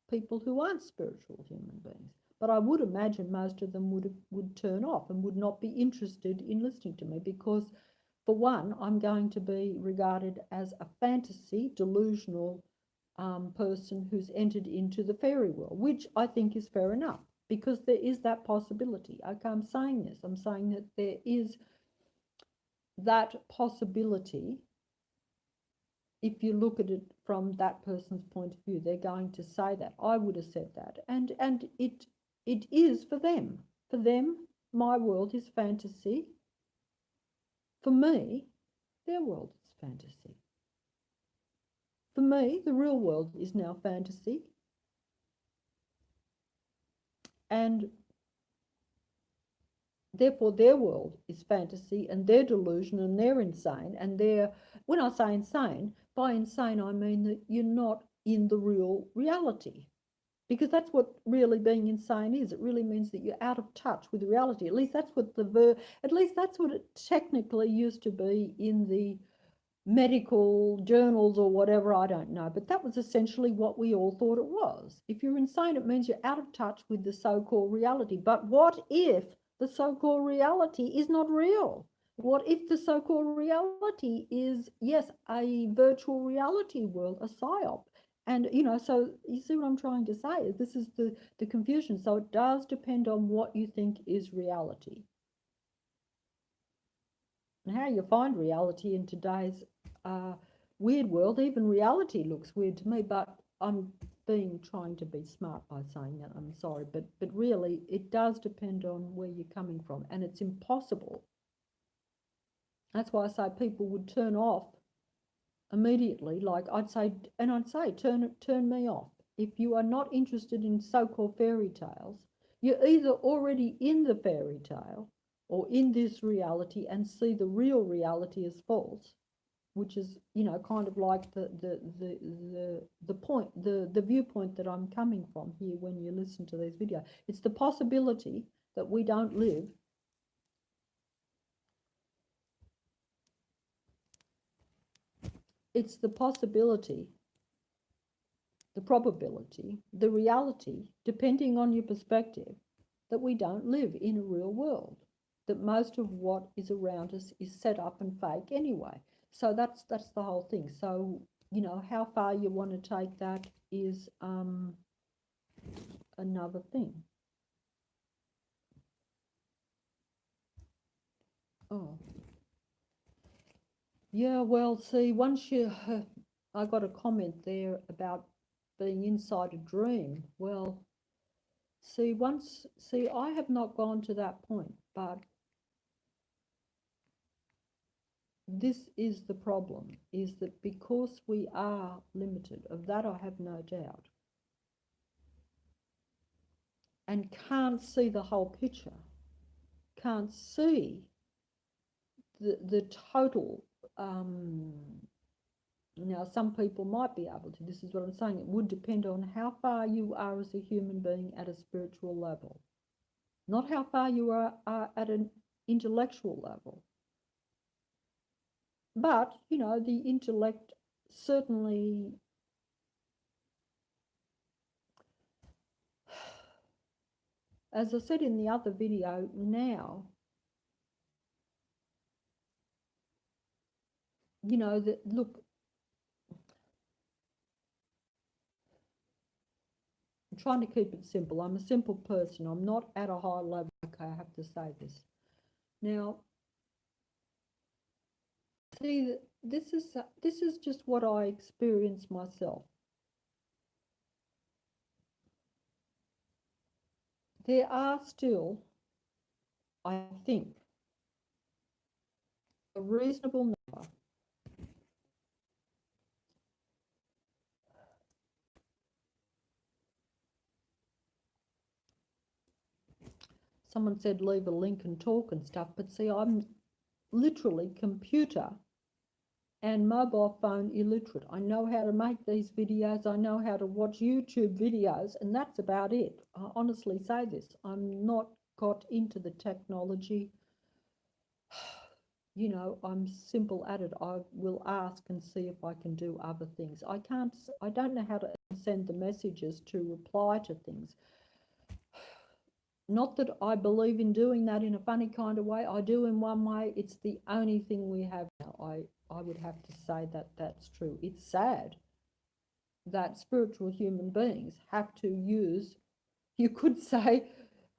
people who aren't spiritual human beings. But I would imagine most of them would turn off and would not be interested in listening to me because, for one, I'm going to be regarded as a fantasy, delusional person who's entered into the fairy world, which I think is fair enough because there is that possibility. Okay, I'm saying this. I'm saying that there is that possibility. If you look at it from that person's point of view, they're going to say that. I would have said that, and it is for them. For them, my world is fantasy. For me, their world is fantasy. For me, the real world is now fantasy, and therefore their world is fantasy, and they're delusion, and they're insane, and they're, when I say insane, by insane I mean that you're not in the real reality. Because that's what really being insane is. It really means that you're out of touch with reality. At least that's what at least that's what it technically used to be in the medical journals or whatever, I don't know. But that was essentially what we all thought it was. If you're insane, it means you're out of touch with the so-called reality. But what if the so-called reality is not real? What if the so-called reality is, yes, a virtual reality world, a psyop? And, so you see what I'm trying to say is this is the confusion. So it does depend on what you think is reality. And how you find reality in today's weird world, even reality looks weird to me, but I'm trying to be smart by saying that, I'm sorry, but really it does depend on where you're coming from, and it's impossible. That's why I say people would turn off immediately, like I'd say turn me off. If you are not interested in so-called fairy tales, you're either already in the fairy tale or in this reality and see the real reality as false, which is, kind of like the point, the viewpoint that I'm coming from here when you listen to these videos. It's the possibility that we don't live it's the possibility, the probability, the reality, depending on your perspective, that we don't live in a real world, that most of what is around us is set up and fake anyway. So that's the whole thing. So, how far you want to take that is another thing. Oh, yeah, well, see, once you, I got a comment there about being inside a dream. Well, see, I have not gone to that point, but this is the problem, is that because we are limited, of that I have no doubt, and can't see the whole picture, can't see the total, now some people might be able to, this is what I'm saying, it would depend on how far you are as a human being at a spiritual level, not how far you are at an intellectual level. But, the intellect certainly, as I said in the other video, now, that, look, I'm trying to keep it simple. I'm a simple person. I'm not at a high level. Okay, I have to say this. Now, see, this is just what I experience myself. There are still, I think, a reasonable number someone said leave a link and talk and stuff, but see, I'm literally computer and mobile phone illiterate. I know how to make these videos, I know how to watch YouTube videos, and that's about it. I honestly say this, I'm not got into the technology. I'm simple at it. I will ask and see if I can do other things. I don't know how to send the messages to reply to things. Not that I believe in doing that in a funny kind of way. I do in one way. It's the only thing we have now. I would have to say that that's true. It's sad that spiritual human beings have to use, you could say,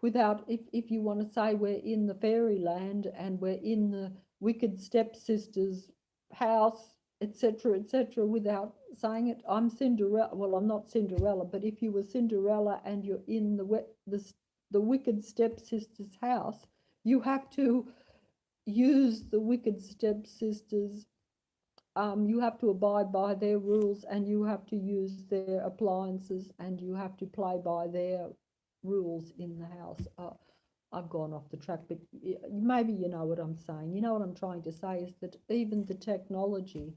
without, if you want to say we're in the fairyland and we're in the wicked stepsister's house, etc., without saying it. I'm Cinderella. Well, I'm not Cinderella, but if you were Cinderella and you're in the wicked stepsister's house, you have to use the wicked stepsisters. You have to abide by their rules, and you have to use their appliances, and you have to play by their rules in the house. I've gone off the track, but maybe you know what I'm saying. You know what I'm trying to say is that even the technology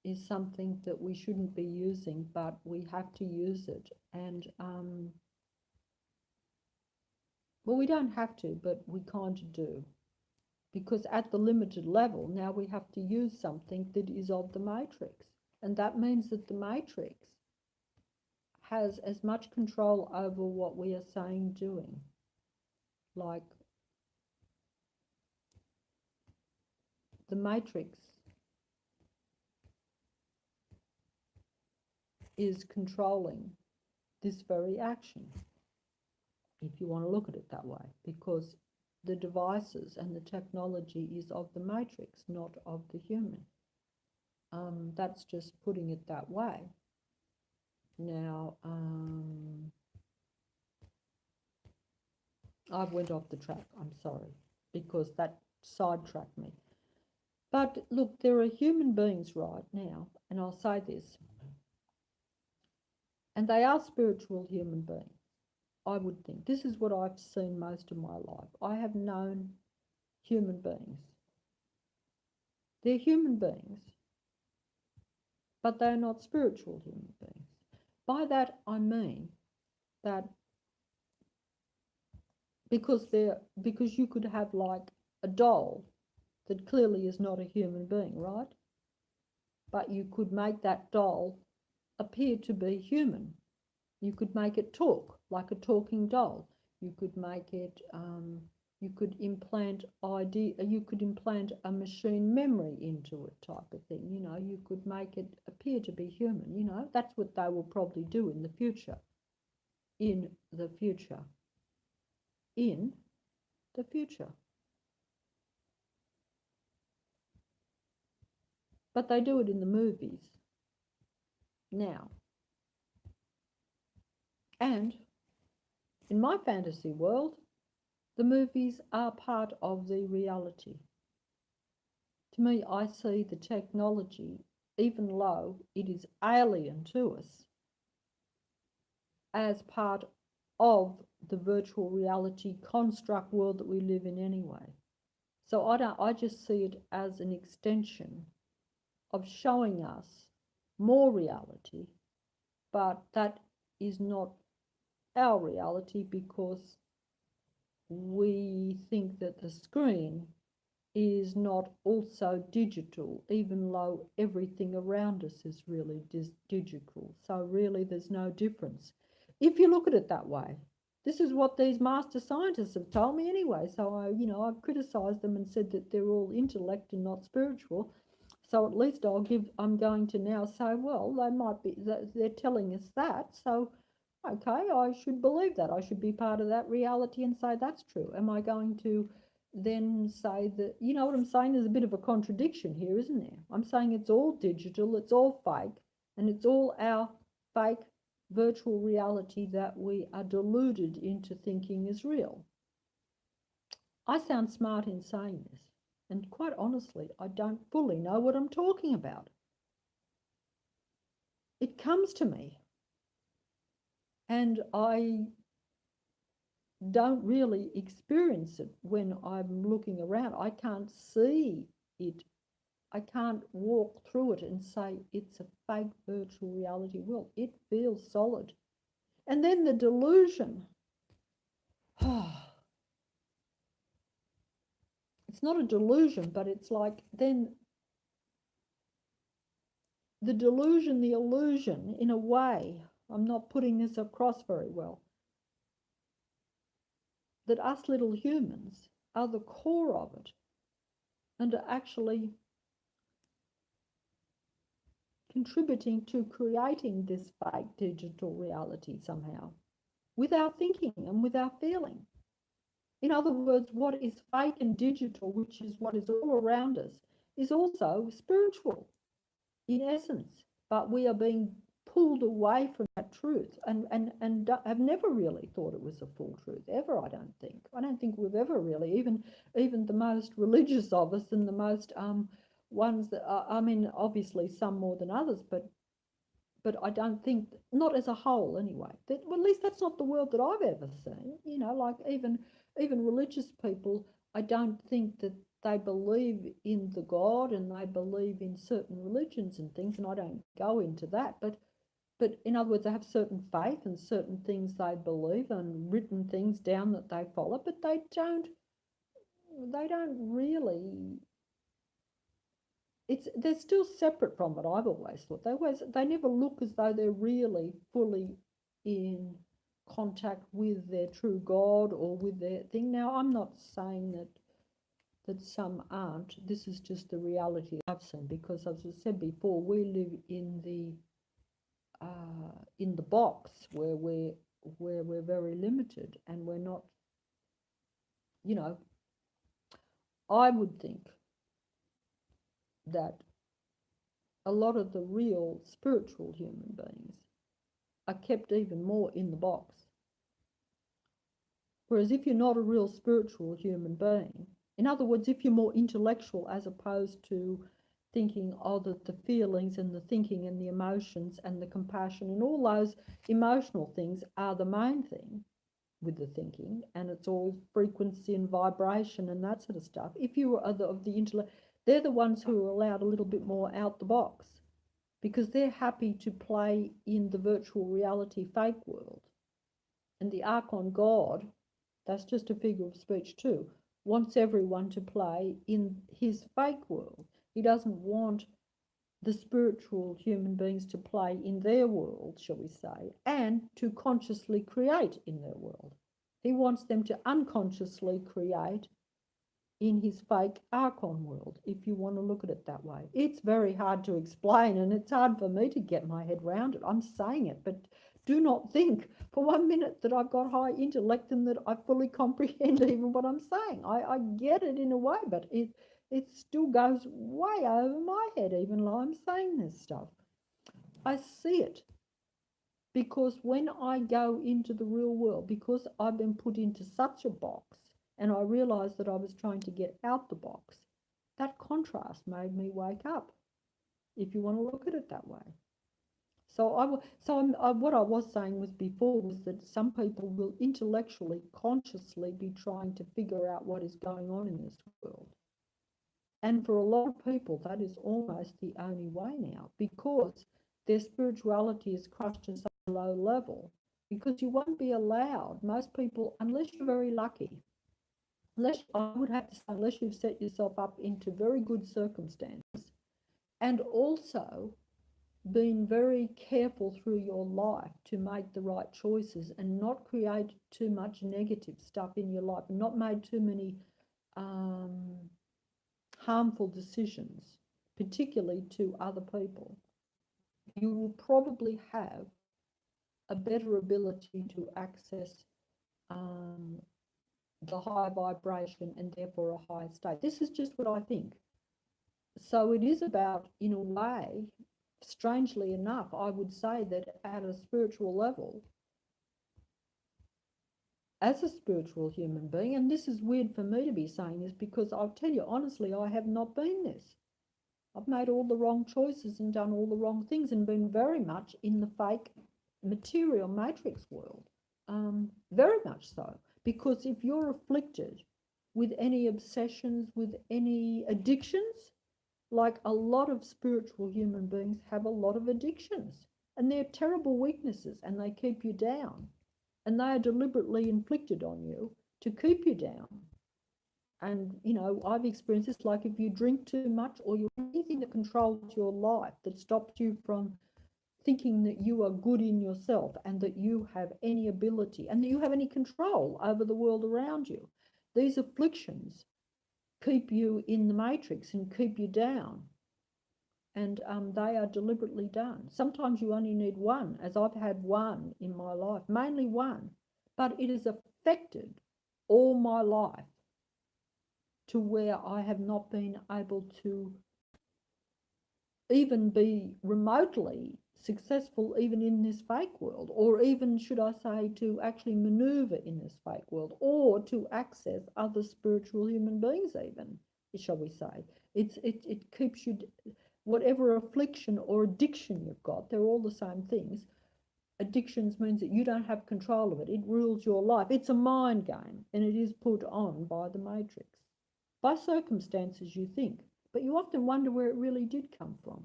is something that we shouldn't be using, but we have to use it. And, well, we don't have to, but we kind of do. Because at the limited level, now we have to use something that is of the matrix. And that means that the matrix has as much control over what we are saying, doing. Like the matrix is controlling this very action, if you want to look at it that way, because the devices and the technology is of the matrix, not of the human. That's just putting it that way. Now, I've went off the track, I'm sorry, because that sidetracked me. But look, there are human beings right now, and I'll say this, and they are spiritual human beings, I would think. This is what I've seen most of my life. I have known human beings. They're human beings, but they're not spiritual human beings. By that I mean that because you could have like a doll that clearly is not a human being, right? But you could make that doll appear to be human. You could make it talk like a talking doll. You could make it, you could implant a machine memory into it, type of thing. You know, you could make it appear to be human. You know, that's what they will probably do in the future. In the future. In the future. But they do it in the movies now. And in my fantasy world, the movies are part of the reality. To me, I see the technology, even though it is alien to us, as part of the virtual reality construct world that we live in anyway. So I just see it as an extension of showing us more reality, but that is not our reality because we think that the screen is not also digital, even though everything around us is really digital. So really there's no difference. If you look at it that way, this is what these master scientists have told me anyway. So I've criticized them and said that they're all intellect and not spiritual. So at least I'm going to now say, well, they might be, they're telling us that. So okay, I should believe that. I should be part of that reality and say that's true. Am I going to then say that, you know what I'm saying? There's a bit of a contradiction here, isn't there? I'm saying it's all digital, it's all fake, and it's all our fake virtual reality that we are deluded into thinking is real. I sound smart in saying this, and quite honestly, I don't fully know what I'm talking about. It comes to me, and I don't really experience it when I'm looking around. I can't see it. I can't walk through it and say it's a fake virtual reality world. It feels solid. And then the delusion. It's not a delusion, but it's like then the delusion, the illusion, in a way, I'm not putting this across very well. that us little humans are the core of it and are actually contributing to creating this fake digital reality somehow with our thinking and with our feeling. In other words, what is fake and digital, which is what is all around us, is also spiritual in essence, but we are being pulled away from that truth and have never really thought it was a full truth ever. I don't think we've ever really, even the most religious of us and the most ones that I mean, obviously some more than others, but I don't think, not as a whole anyway, that, well, at least that's not the world that I've ever seen. You know, like even religious people, I don't think that they believe in the God and they believe in certain religions and things, and I don't go into that, but in other words, they have certain faith and certain things they believe and written things down that they follow, but they don't really, they're still separate from it. I've always thought they never look as though they're really fully in contact with their true God or with their thing. Now, I'm not saying that some aren't. This is just the reality I've seen, because as I said before, we live in the box where we're very limited, and we're not, you know, I would think that a lot of the real spiritual human beings are kept even more in the box. Whereas if you're not a real spiritual human being, in other words, if you're more intellectual as opposed to thinking, oh, the feelings and the thinking and the emotions and the compassion and all those emotional things are the main thing with the thinking, and it's all frequency and vibration and that sort of stuff. If you are of the intellect, they're the ones who are allowed a little bit more out the box, because they're happy to play in the virtual reality fake world. And the Archon God, that's just a figure of speech too, wants everyone to play in his fake world. He doesn't want the spiritual human beings to play in their world, shall we say, and to consciously create in their world. He wants them to unconsciously create in his fake Archon world, if you want to look at it that way. It's very hard to explain, and it's hard for me to get my head around it. I'm saying it, but do not think for 1 minute that I've got high intellect and that I fully comprehend even what I'm saying. I get it in a way, but it still goes way over my head, even though I'm saying this stuff. I see it because when I go into the real world, because I've been put into such a box, and I realised that I was trying to get out the box, that contrast made me wake up, if you want to look at it that way. So what I was saying was before was that some people will intellectually, consciously be trying to figure out what is going on in this world. And for a lot of people, that is almost the only way now, because their spirituality is crushed to such a low level, because you won't be allowed, most people, unless you're very lucky, I would have to say, unless you've set yourself up into very good circumstances, and also been very careful through your life to make the right choices and not create too much negative stuff in your life, and not made too many harmful decisions, particularly to other people, you will probably have a better ability to access the higher vibration and therefore a higher state. This is just what I think. So it is about, in a way, strangely enough, I would say that at a spiritual level, as a spiritual human being, and this is weird for me to be saying this, because I'll tell you honestly, I have not been this. I've made all the wrong choices and done all the wrong things and been very much in the fake material matrix world. Very much so. Because if you're afflicted with any obsessions, with any addictions, like a lot of spiritual human beings have a lot of addictions, and they're terrible weaknesses, and they keep you down, and they are deliberately inflicted on you to keep you down. And, you know, I've experienced this, like if you drink too much or you anything that controls your life, that stops you from thinking that you are good in yourself and that you have any ability and that you have any control over the world around you. These afflictions keep you in the matrix and keep you down. And they are deliberately done. Sometimes you only need one, as I've had one in my life, mainly one, but it has affected all my life to where I have not been able to even be remotely successful even in this fake world, or even, should I say, to actually maneuver in this fake world, or to access other spiritual human beings even, shall we say. It keeps you, whatever affliction or addiction you've got, they're all the same things. Addictions means that you don't have control of it. It rules your life. It's a mind game, and it is put on by the matrix, by circumstances you think, but you often wonder where it really did come from.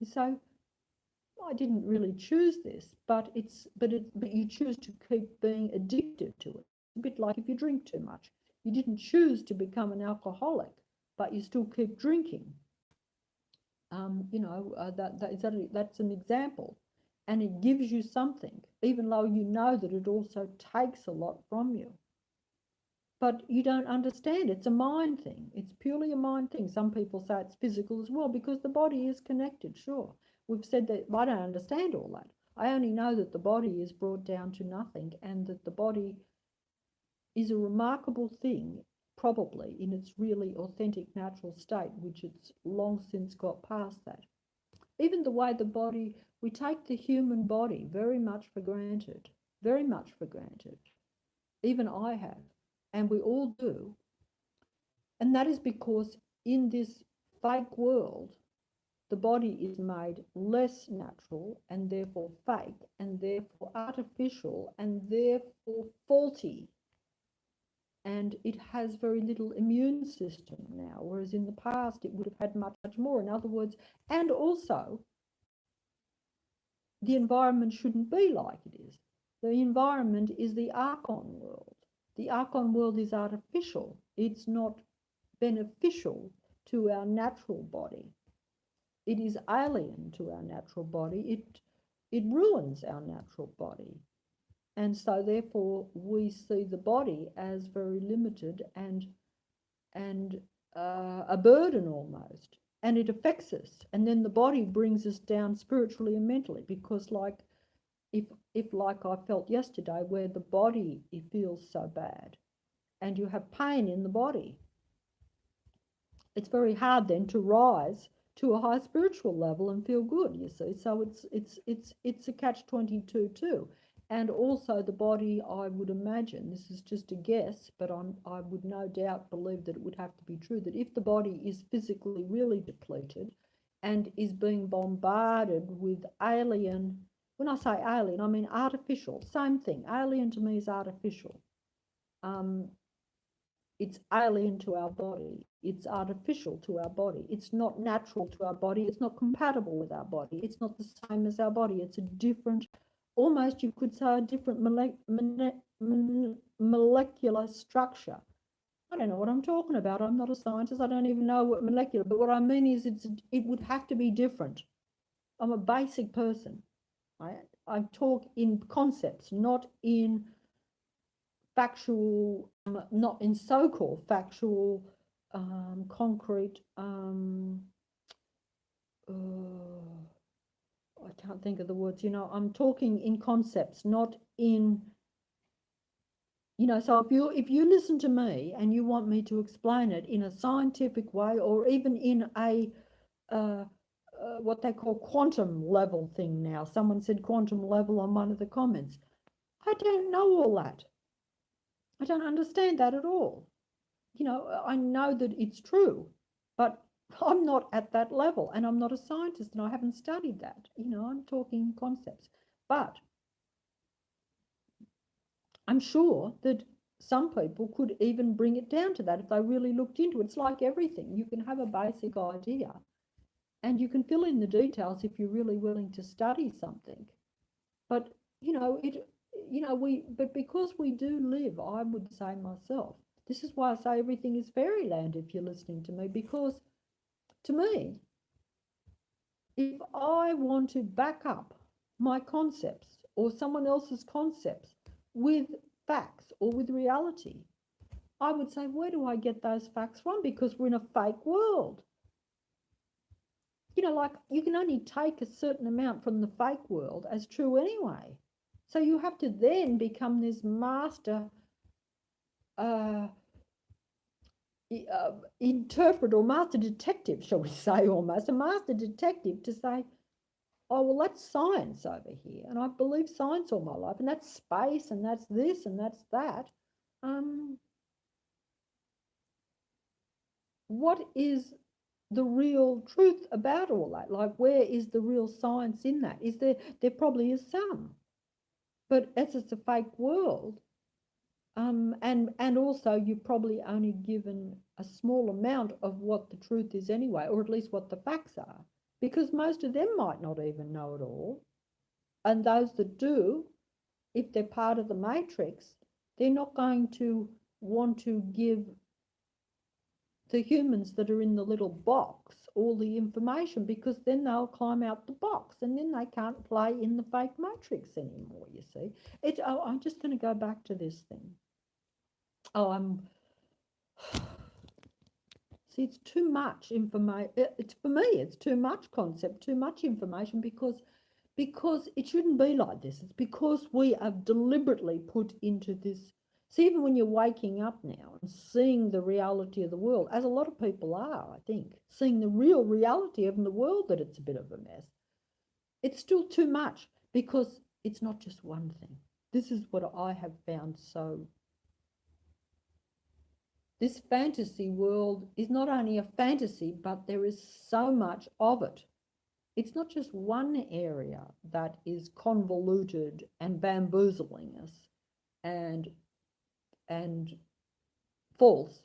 You say, I didn't really choose this, but you choose to keep being addicted to it. It's a bit like if you drink too much. You didn't choose to become an alcoholic, but you still keep drinking. That's an example, and it gives you something, even though you know that it also takes a lot from you. But you don't understand. It's a mind thing. It's purely a mind thing. Some people say it's physical as well because the body is connected, sure. We've said that. I don't understand all that. I only know that the body is brought down to nothing, and that the body is a remarkable thing, probably in its really authentic natural state, which it's long since got past that. Even the way the body, we take the human body very much for granted, very much for granted. Even I have. And we all do. And that is because in this fake world, the body is made less natural and therefore fake and therefore artificial and therefore faulty. And it has very little immune system now, whereas in the past it would have had much, much more. In other words, and also the environment shouldn't be like it is. The environment is the Archon world. The Archon world is artificial. It's not beneficial to our natural body. It is alien to our natural body. It ruins our natural body. And so therefore we see the body as very limited and a burden almost. And it affects us. And then the body brings us down spiritually and mentally, because like if like I felt yesterday, where the body, it feels so bad and you have pain in the body, it's very hard then to rise to a high spiritual level and feel good, you see. So it's a catch-22 too. And also the body, I would imagine, this is just a guess, but I would no doubt believe that it would have to be true, that if the body is physically really depleted and is being bombarded with alien, when I say alien, I mean artificial, same thing. Alien to me is artificial. It's alien to our body. It's artificial to our body. It's not natural to our body. It's not compatible with our body. It's not the same as our body. It's a different, almost you could say a different molecular structure. I don't know what I'm talking about. I'm not a scientist. I don't even know what molecular, but what I mean is it would have to be different. I'm a basic person. I talk in concepts, not in factual, not in so-called factual, concrete, I can't think of the words, I'm talking in concepts, not in, so if you listen to me and you want me to explain it in a scientific way, or even in a, what they call quantum level thing now. Someone said quantum level on one of the comments. I don't know all that. I don't understand that at all. I know that it's true, but I'm not at that level, and I'm not a scientist, and I haven't studied that. I'm talking concepts. But I'm sure that some people could even bring it down to that if they really looked into it. It's like everything. You can have a basic idea, and you can fill in the details if you're really willing to study something. But, but because we do live, I would say myself, this is why I say everything is fairyland if you're listening to me, because to me, if I want to back up my concepts or someone else's concepts with facts or with reality, I would say, where do I get those facts from? Because we're in a fake world. Like you can only take a certain amount from the fake world as true anyway. So you have to then become this master uh, interpreter or master detective, shall we say, almost a master detective to say, oh, well, that's science over here. And I've believed science all my life, and that's space, and that's this, and that's that. Um, what is the real truth about all that? Like, where is the real science in that? Is there probably is some, but as it's a fake world, and also you're probably only given a small amount of what the truth is anyway, or at least what the facts are, because most of them might not even know it all, and those that do, if they're part of the matrix, they're not going to want to give the humans that are in the little box all the information, because then they'll climb out the box and then they can't play in the fake matrix anymore, you see. I'm just going to go back to this thing. Oh, see, it's too much information. It's for me, it's too much concept, too much information, because it shouldn't be like this. It's because we are deliberately put into this. See, even when you're waking up now and seeing the reality of the world, as a lot of people are, I think, seeing the real reality of the world, that it's a bit of a mess, it's still too much, because it's not just one thing. This is what I have found. So this fantasy world is not only a fantasy, but there is so much of it. It's not just one area that is convoluted and bamboozling us and and false.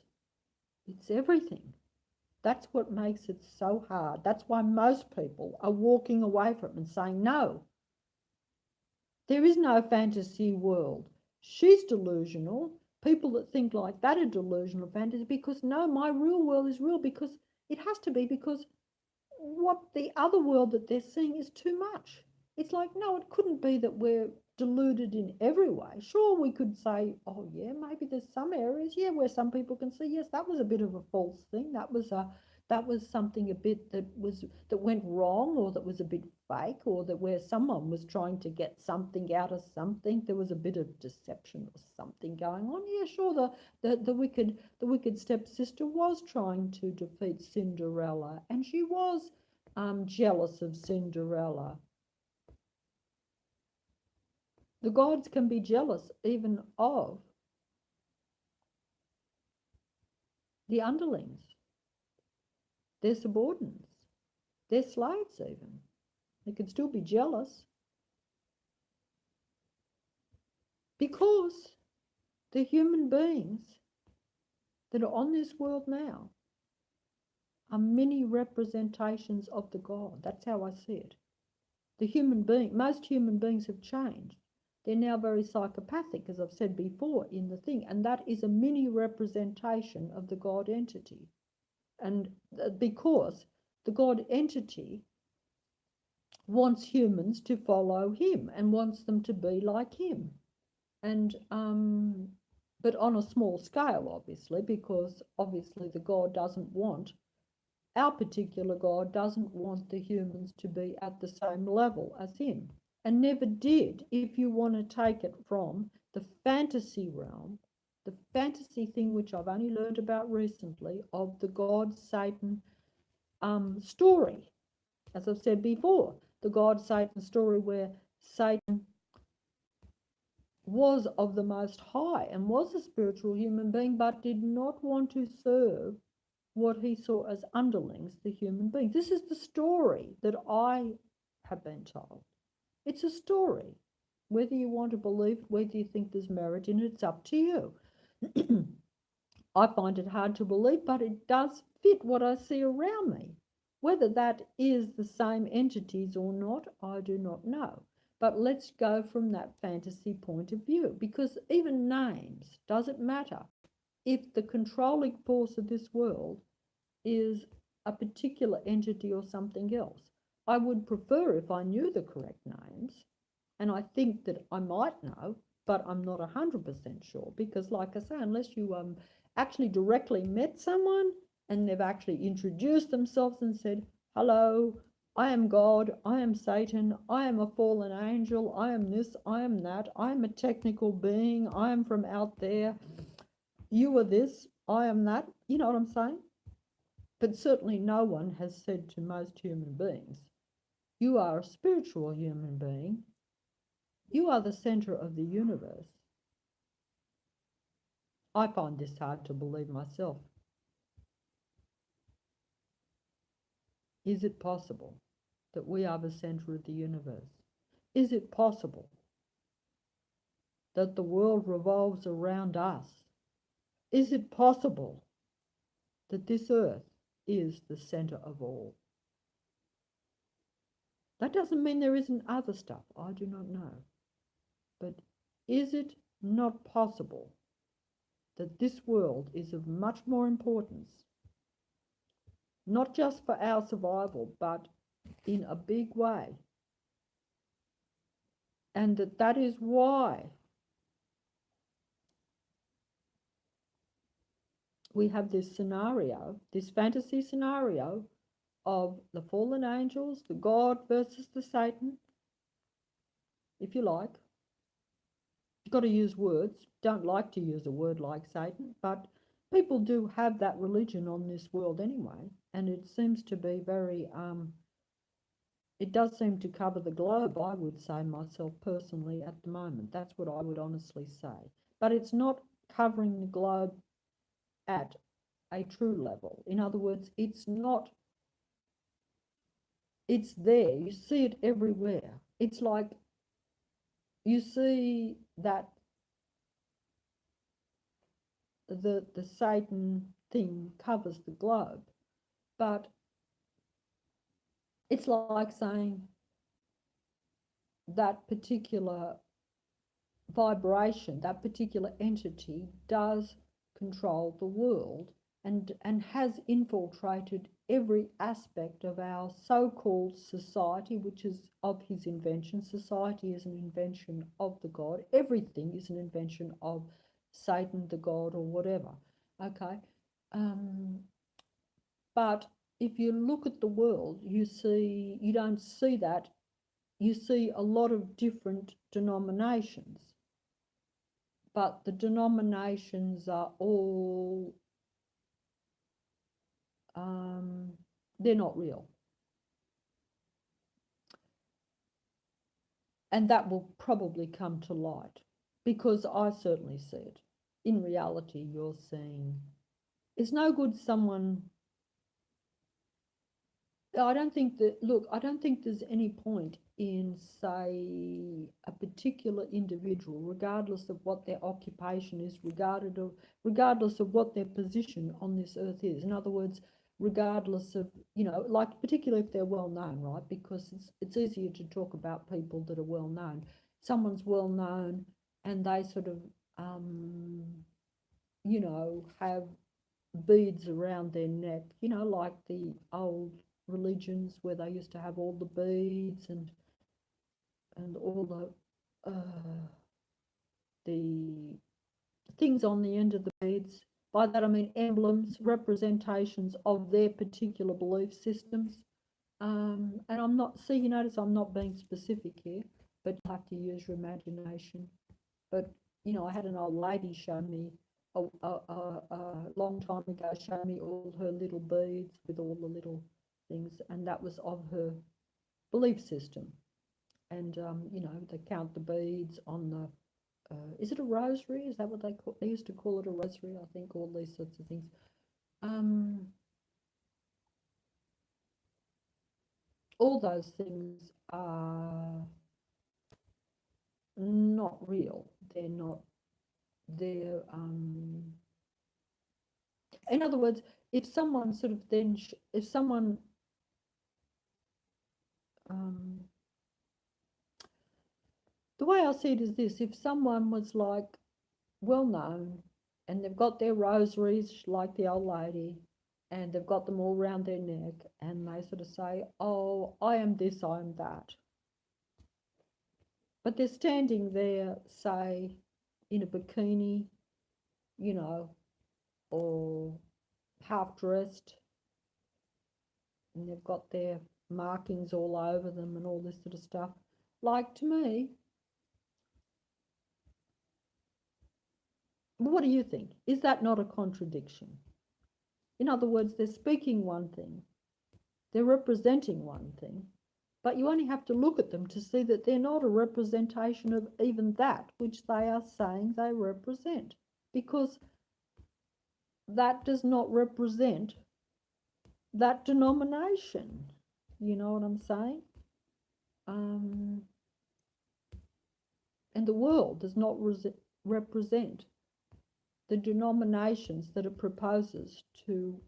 It's everything. That's what makes it so hard. That's why most people are walking away from it and saying, no, there is no fantasy world. She's delusional. People that think like that are delusional fantasy, because no, my real world is real, because it has to be, because what the other world that they're seeing is too much. It's like, no, it couldn't be that we're deluded in every way. Sure, we could say, oh yeah, maybe there's some areas, yeah, where some people can see, yes, that was a bit of a false thing. That was something a bit that went wrong, or that was a bit fake, or that where someone was trying to get something out of something. There was a bit of deception or something going on. Yeah, sure, the wicked stepsister was trying to defeat Cinderella, and she was jealous of Cinderella. The gods can be jealous even of the underlings, their subordinates, their slaves even. They can still be jealous, because the human beings that are on this world now are many representations of the God. That's how I see it. Most human beings have changed. They're now very psychopathic, as I've said before in the thing, and that is a mini representation of the God entity. And because the God entity wants humans to follow him and wants them to be like him. And but on a small scale, obviously, because obviously our particular God doesn't want the humans to be at the same level as him, and never did. If you want to take it from the fantasy realm, the fantasy thing, which I've only learned about recently, of the God Satan story, as I've said before, the God Satan story, where Satan was of the Most High and was a spiritual human being, but did not want to serve what he saw as underlings, the human beings. This is the story that I have been told. It's a story. Whether you want to believe it, whether you think there's merit in it, it's up to you. I find it hard to believe, but it does fit what I see around me. Whether that is the same entities or not, I do not know. But let's go from that fantasy point of view, because even names, does it matter? If the controlling force of this world is a particular entity or something else. I would prefer if I knew the correct names, and I think that I might know, but I'm not 100% sure because, like I say, unless you actually directly met someone and they've actually introduced themselves and said, "Hello, I am God, I am Satan, I am a fallen angel, I am this, I am that, I am a technical being, I am from out there, you are this, I am that." You know what I'm saying? But certainly no one has said to most human beings, "You are a spiritual human being. You are the center of the universe." I find this hard to believe myself. Is it possible that we are the center of the universe? Is it possible that the world revolves around us? Is it possible that this earth is the center of all? That doesn't mean there isn't other stuff. I do not know. But is it not possible that this world is of much more importance, not just for our survival, but in a big way? And that is why we have this scenario, this fantasy scenario of the fallen angels, the God versus the Satan, if you like. You've got to use words. Don't like to use a word like Satan, but people do have that religion on this world anyway, and it seems to be very, it does seem to cover the globe, I would say myself personally at the moment. That's what I would honestly say. But it's not covering the globe at a true level. In other words, it's not, it's there. You see it everywhere. It's like you see that the Satan thing covers the globe, but it's like saying that particular vibration, that particular entity does control the world and has infiltrated every aspect of our so-called society, which is of his invention. Society is an invention of the God. Everything is an invention of Satan, the God, or whatever. Okay. But if you look at the world, you don't see that. You see a lot of different denominations, but the denominations are all, they're not real. And that will probably come to light because I certainly see it. In reality, you're seeing it's no good someone. I don't think that, look, I don't think there's any point in, say, a particular individual, regardless of what their occupation is, regardless of what their position on this earth is. In other words, regardless of, like particularly if they're well known, right? Because it's easier to talk about people that are well known. Someone's well known and they sort of, have beads around their neck, like the old religions where they used to have all the beads and all the things on the end of the beads. By that I mean emblems, representations of their particular belief systems. And I'm not, see, you notice I'm not being specific here, but you have to use your imagination. But, I had an old lady show me a long time ago, show me all her little beads with all the little things, and that was of her belief system. And, they count the beads on the, is it a rosary? Is that what they call? They used to call it a rosary, I think, all these sorts of things. All those things are not real. They're not. They're. In other words, if someone sort of then, if someone. The way I see it is this: if someone was well known, and they've got their rosaries like the old lady, and they've got them all round their neck, and they sort of say, oh, I am this, I am that. But they're standing there, say, in a bikini, you know, or half dressed, and they've got their markings all over them and all this sort of stuff. Like, to me, what do you think? Is that not a contradiction? In other words, they're speaking one thing, they're representing one thing, but you only have to look at them to see that they're not a representation of even that which they are saying they represent, because that does not represent that denomination. You know what I'm saying? And the world does not represent the denominations that it proposes to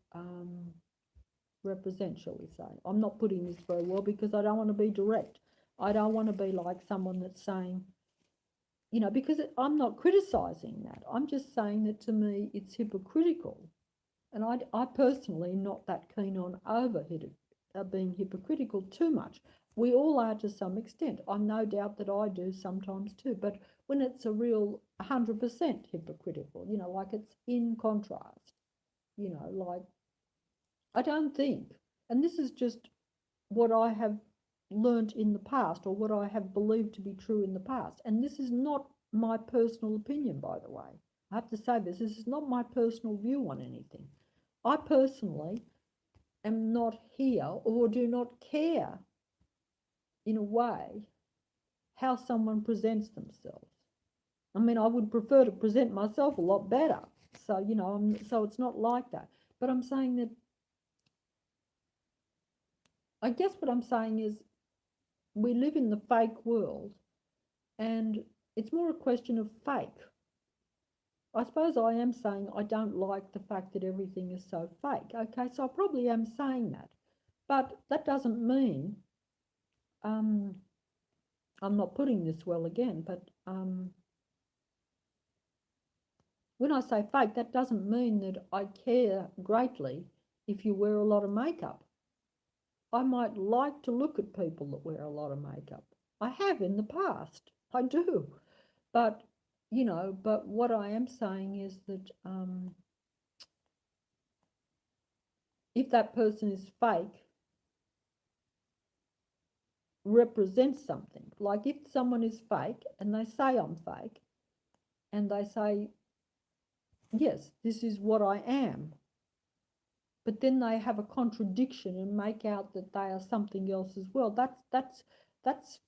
represent, shall we say. I'm not putting this very well because I don't want to be direct. I don't want to be like someone that's saying, you know, because I'm not criticising that. I'm just saying that to me it's hypocritical. And I personally am not that keen on being hypocritical too much. We all are to some extent. I'm no doubt that I do sometimes too. But when it's a real 100% hypocritical, you know, like it's in contrast, you know, like I don't think, and this is just what I have learnt in the past or what I have believed to be true in the past. And this is not my personal opinion, by the way. I have to say this is not my personal view on anything. I personally am not here or do not care in a way how someone presents themselves. I mean, I would prefer to present myself a lot better. So, you know, so it's not like that. But I'm saying that, I guess what I'm saying is we live in the fake world, and it's more a question of fake. I suppose I am saying I don't like the fact that everything is so fake. Okay, so I probably am saying that. But that doesn't mean, I'm not putting this well again, but when I say fake, that doesn't mean that I care greatly if you wear a lot of makeup. I might like to look at people that wear a lot of makeup. I have in the past. I do. But, you know, but what I am saying is that if that person is fake, represents something. Like if someone is fake and they say I'm fake and they say, yes, this is what I am, but then they have a contradiction and make out that they are something else as well. That's that's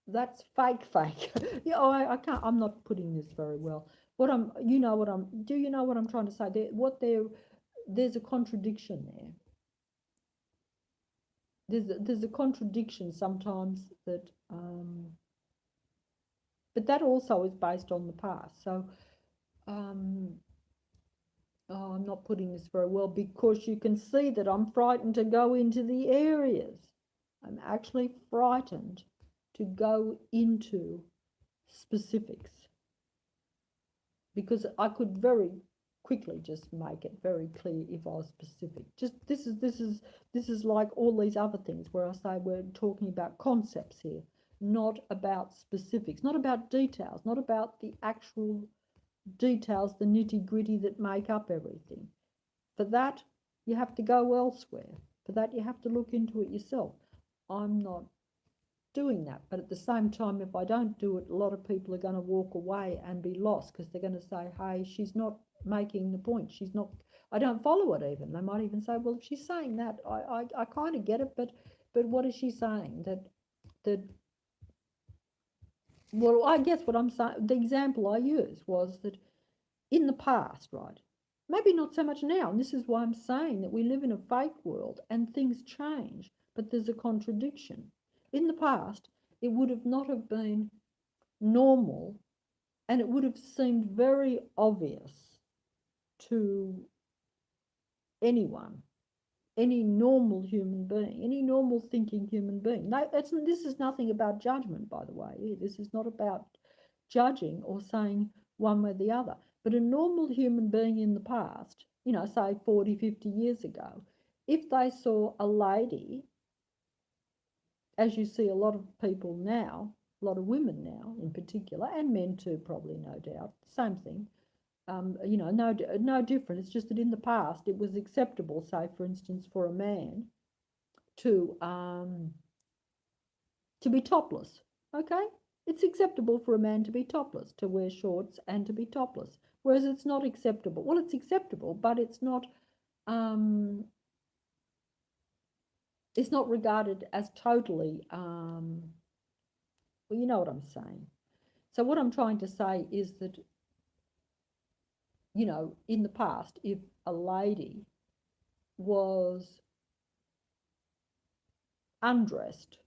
that's fake. Yeah, I can't. I'm not putting this very well. What I'm, you know, what I'm. Do you know what I'm trying to say? There's a contradiction there. There's a contradiction sometimes that, but that also is based on the past. So, um, oh, I'm not putting this very well because you can see that I'm frightened to go into the areas. I'm actually frightened to go into specifics because I could very quickly just make it very clear if I was specific. Just this is like all these other things where I say we're talking about concepts here, not about specifics, not about details, not about the actual details, the nitty-gritty that make up everything. For that, you have to go elsewhere. For that, you have to look into it yourself. I'm not doing that. But at the same time, if I don't do it, a lot of people are going to walk away and be lost because they're going to say, hey, she's not making the point. She's not, I don't follow it even. They might even say, well, if she's saying that, I kind of get it, but what is she saying? That well, I guess what I'm saying, the example I used was that in the past, right? Maybe not so much now. And this is why I'm saying that we live in a fake world and things change, but there's a contradiction. In the past, it would have not have been normal and it would have seemed very obvious to anyone, any normal human being, any normal thinking human being. No, this is nothing about judgment, by the way. This is not about judging or saying one way or the other. But a normal human being in the past, say 40, 50 years ago, if they saw a lady, as you see a lot of people now, a lot of women now in particular, and men too, probably, no doubt, same thing. No different. It's just that in the past it was acceptable, say, for instance, for a man to be topless. Okay, it's acceptable for a man to be topless, to wear shorts and to be topless. Whereas it's not acceptable. Well, it's acceptable, but um, it's not regarded as totally. Well, you know what I'm saying. So what I'm trying to say is that in the past, if a lady was undressed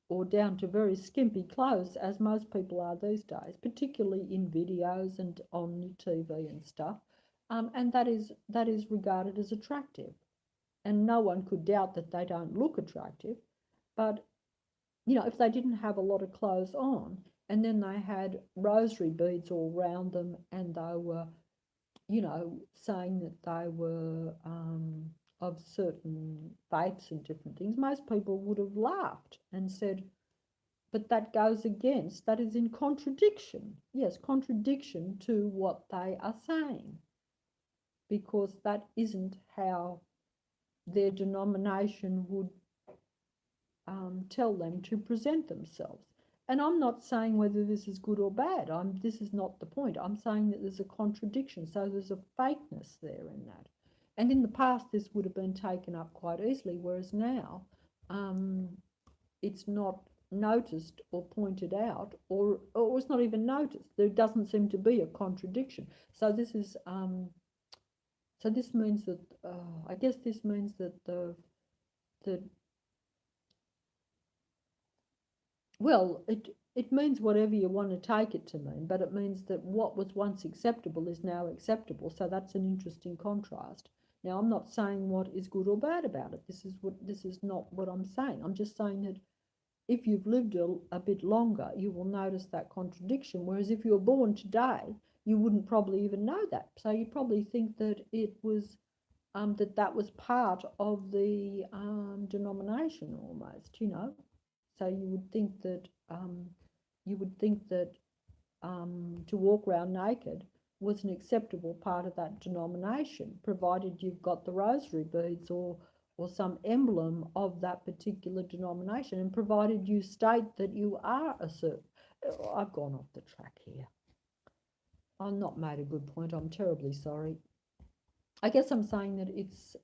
or down to very skimpy clothes, as most people are these days, particularly in videos and on TV and stuff, and that is regarded as attractive, and no one could doubt that they don't look attractive, but if they didn't have a lot of clothes on, and then they had rosary beads all round them, and they were saying that they were of certain faiths and different things, most people would have laughed and said, but that is in contradiction. Yes, contradiction to what they are saying, because that isn't how their denomination would tell them to present themselves. And I'm not saying whether this is good or bad. This is not the point. I'm saying that there's a contradiction. So there's a fakeness there in that. And in the past, this would have been taken up quite easily, whereas now it's not noticed or pointed out, or it's not even noticed. There doesn't seem to be a contradiction. So this means that I guess this means that the well, it means whatever you want to take it to mean, but it means that what was once acceptable is now acceptable. So that's an interesting contrast. Now, I'm not saying what is good or bad about it. This is not what I'm saying. I'm just saying that if you've lived a bit longer, you will notice that contradiction. Whereas if you were born today, you wouldn't probably even know that. So you probably think that it was that was part of the denomination almost. So you would think that to walk around naked was an acceptable part of that denomination, provided you've got the rosary beads or some emblem of that particular denomination, and provided you state that you are a certain. I've gone off the track here. I've not made a good point. I'm terribly sorry. I guess I'm saying that it's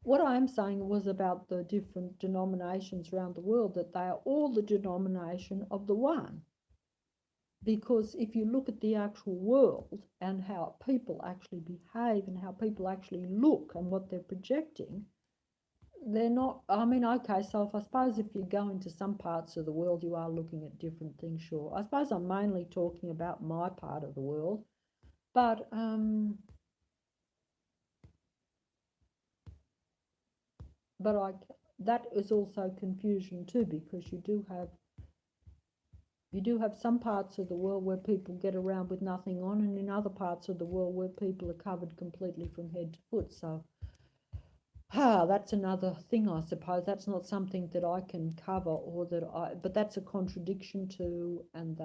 what I'm saying was about the different denominations around the world, that they are all the denomination of the one. Because if you look at the actual world and how people actually behave and how people actually look and what they're projecting, they're not. I mean, okay, so I suppose if you go into some parts of the world, you are looking at different things, sure. I suppose I'm mainly talking about my part of the world, but that is also confusion too, because you do have some parts of the world where people get around with nothing on, and in other parts of the world where people are covered completely from head to foot. So that's another thing, I suppose. That's not something that I can cover, but that's a contradiction too, and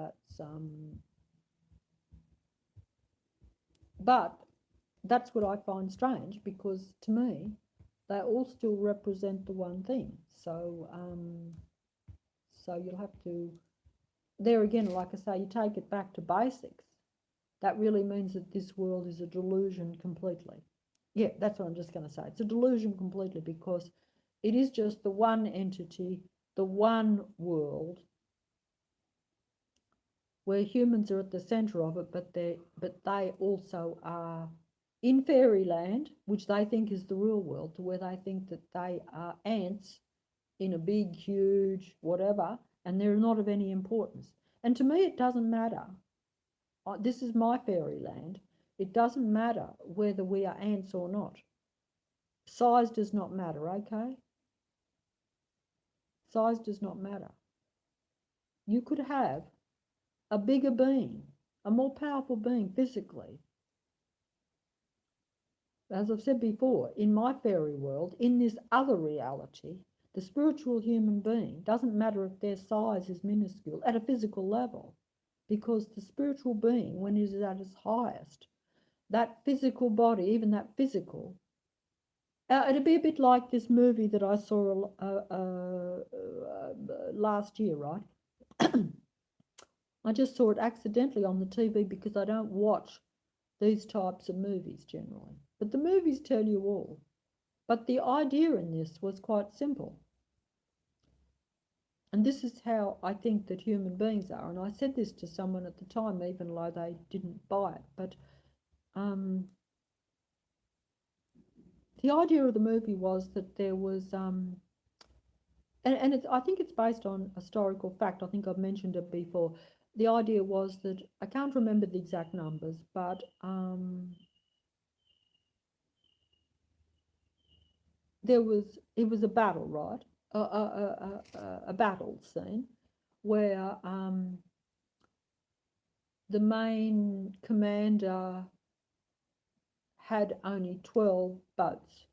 but that's what I find strange, because to me, they all still represent the one thing. So you'll have to, there again, like I say, you take it back to basics. That really means that this world is a delusion completely. Yeah, that's what I'm just going to say. It's a delusion completely, because it is just the one entity, the one world, where humans are at the centre of it, but they also are in fairyland, which they think is the real world, to where they think that they are ants in a big, huge whatever, and they're not of any importance. And to me, it doesn't matter. This is my fairyland. It doesn't matter whether we are ants or not. Size does not matter, okay? Size does not matter. You could have a bigger being, a more powerful being physically. As I've said before, in my fairy world, in this other reality, the spiritual human being doesn't matter if their size is minuscule at a physical level, because the spiritual being, when it is at its highest, that physical body, even that physical, it'd be a bit like this movie that I saw last year, right? I just saw it accidentally on the TV because I don't watch these types of movies generally. But the movies tell you all. But the idea in this was quite simple. And this is how I think that human beings are. And I said this to someone at the time, even though they didn't buy it. But the idea of the movie was that there was, and I think it's based on historical fact. I think I've mentioned it before. The idea was that I can't remember the exact numbers, but it was a battle, right? A battle scene where the main commander had only 12 boats,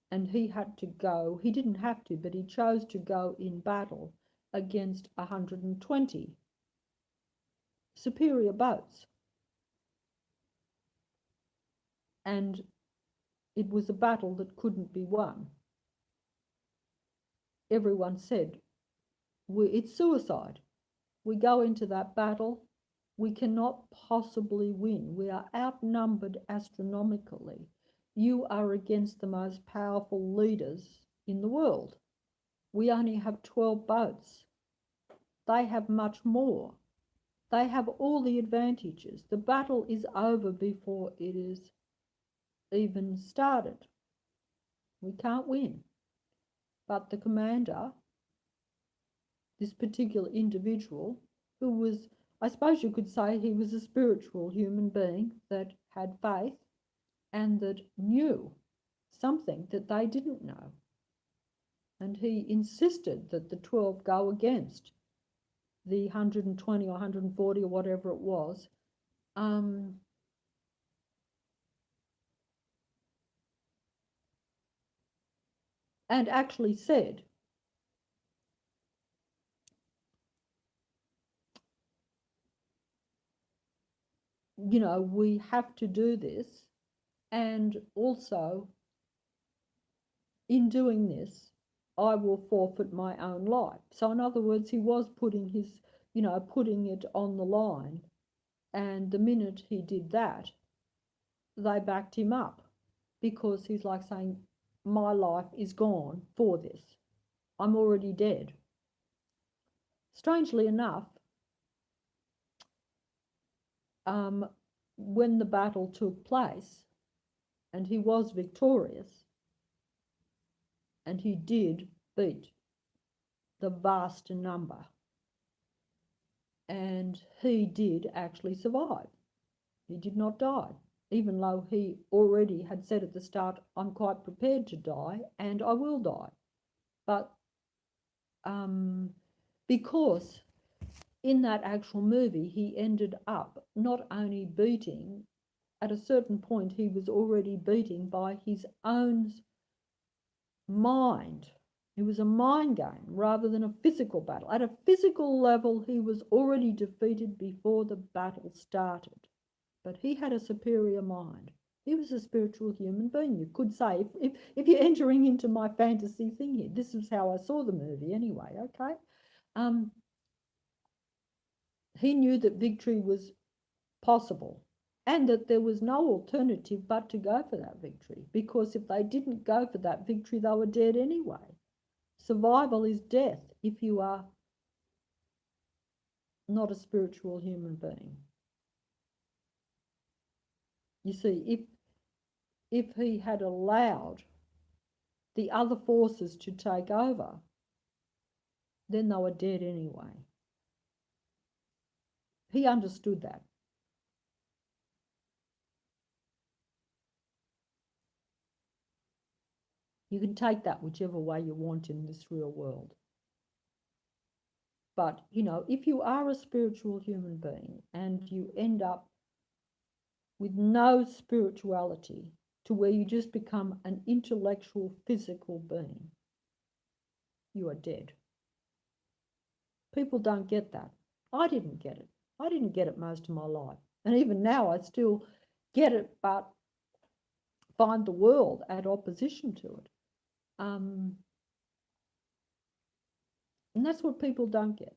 and he had to go, he didn't have to, but he chose to go in battle against 120 superior boats. And it was a battle that couldn't be won. Everyone said, it's suicide. We go into that battle, we cannot possibly win. We are outnumbered astronomically. You are against the most powerful leaders in the world. We only have 12 boats. They have much more. They have all the advantages. The battle is over before it is even started. We can't win. But the commander, this particular individual, who was, I suppose you could say he was a spiritual human being that had faith and that knew something that they didn't know. And he insisted that the 12 go against the 120 or 140 or whatever it was. And actually said, you know, we have to do this. And also, in doing this, I will forfeit my own life. So, in other words, he was putting his, you know, putting it on the line. And the minute he did that, they backed him up because he's like saying, my life is gone for this. I'm already dead. Strangely enough, when the battle took place and he was victorious, and he did beat the vast number, and he did actually survive. He did not die, even though he already had said at the start, I'm quite prepared to die and I will die. But because in that actual movie, he ended up not only beating, at a certain point, he was already beating by his own mind. It was a mind game rather than a physical battle. At a physical level, he was already defeated before the battle started. But he had a superior mind. He was a spiritual human being, you could say. If you're entering into my fantasy thing here, this is how I saw the movie anyway, okay? He knew that victory was possible and that there was no alternative but to go for that victory, because if they didn't go for that victory, they were dead anyway. Survival is death if you are not a spiritual human being. You see, if he had allowed the other forces to take over, then they were dead anyway. He understood that. You can take that whichever way you want in this real world. But, if you are a spiritual human being and you end up with no spirituality to where you just become an intellectual, physical being, you are dead. People don't get that. I didn't get it. I didn't get it most of my life. And even now, I still get it, but find the world at opposition to it. And that's what people don't get.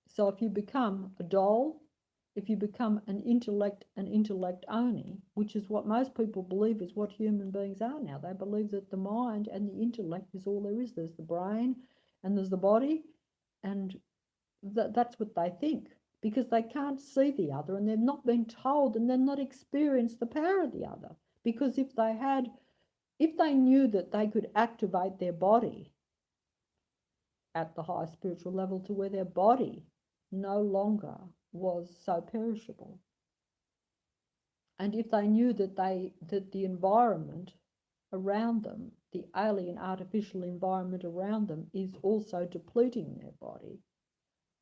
So if you become a doll, if you become an intellect only, which is what most people believe is what human beings are now. They believe that the mind and the intellect is all there is. There's the brain and there's the body, and that's what they think, because they can't see the other and they've not been told and they've not experienced the power of the other. Because if they knew that they could activate their body at the high spiritual level to where their body no longer was so perishable, and if they knew that the environment around them, the alien artificial environment around them, is also depleting their body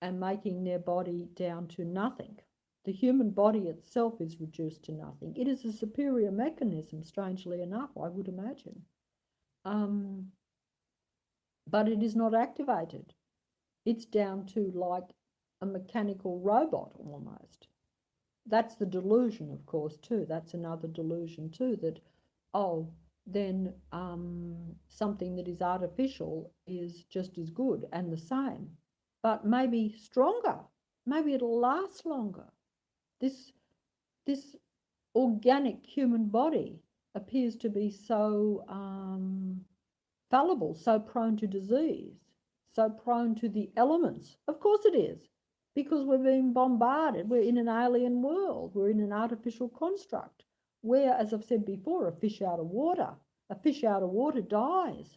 and making their body down to nothing. The human body itself is reduced to nothing. It is a superior mechanism, strangely enough, I would imagine. But it is not activated. It's down to like a mechanical robot almost. That's the delusion, of course, too. That's another delusion too, that, then something that is artificial is just as good and the same, but maybe stronger. Maybe it'll last longer. This organic human body appears to be so fallible, so prone to disease, so prone to the elements. Of course it is, because we're being bombarded. We're in an alien world. We're in an artificial construct where, as I've said before, a fish out of water dies.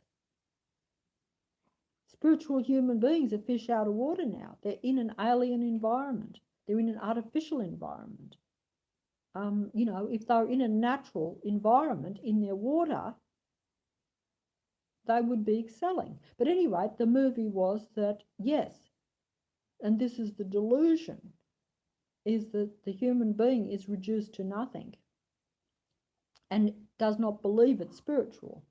Spiritual human beings are fish out of water now. They're in an alien environment. They're in an artificial environment. If they're in a natural environment in their water, they would be excelling. But anyway, the movie was that, yes, and this is the delusion, is that the human being is reduced to nothing and does not believe it's spiritual.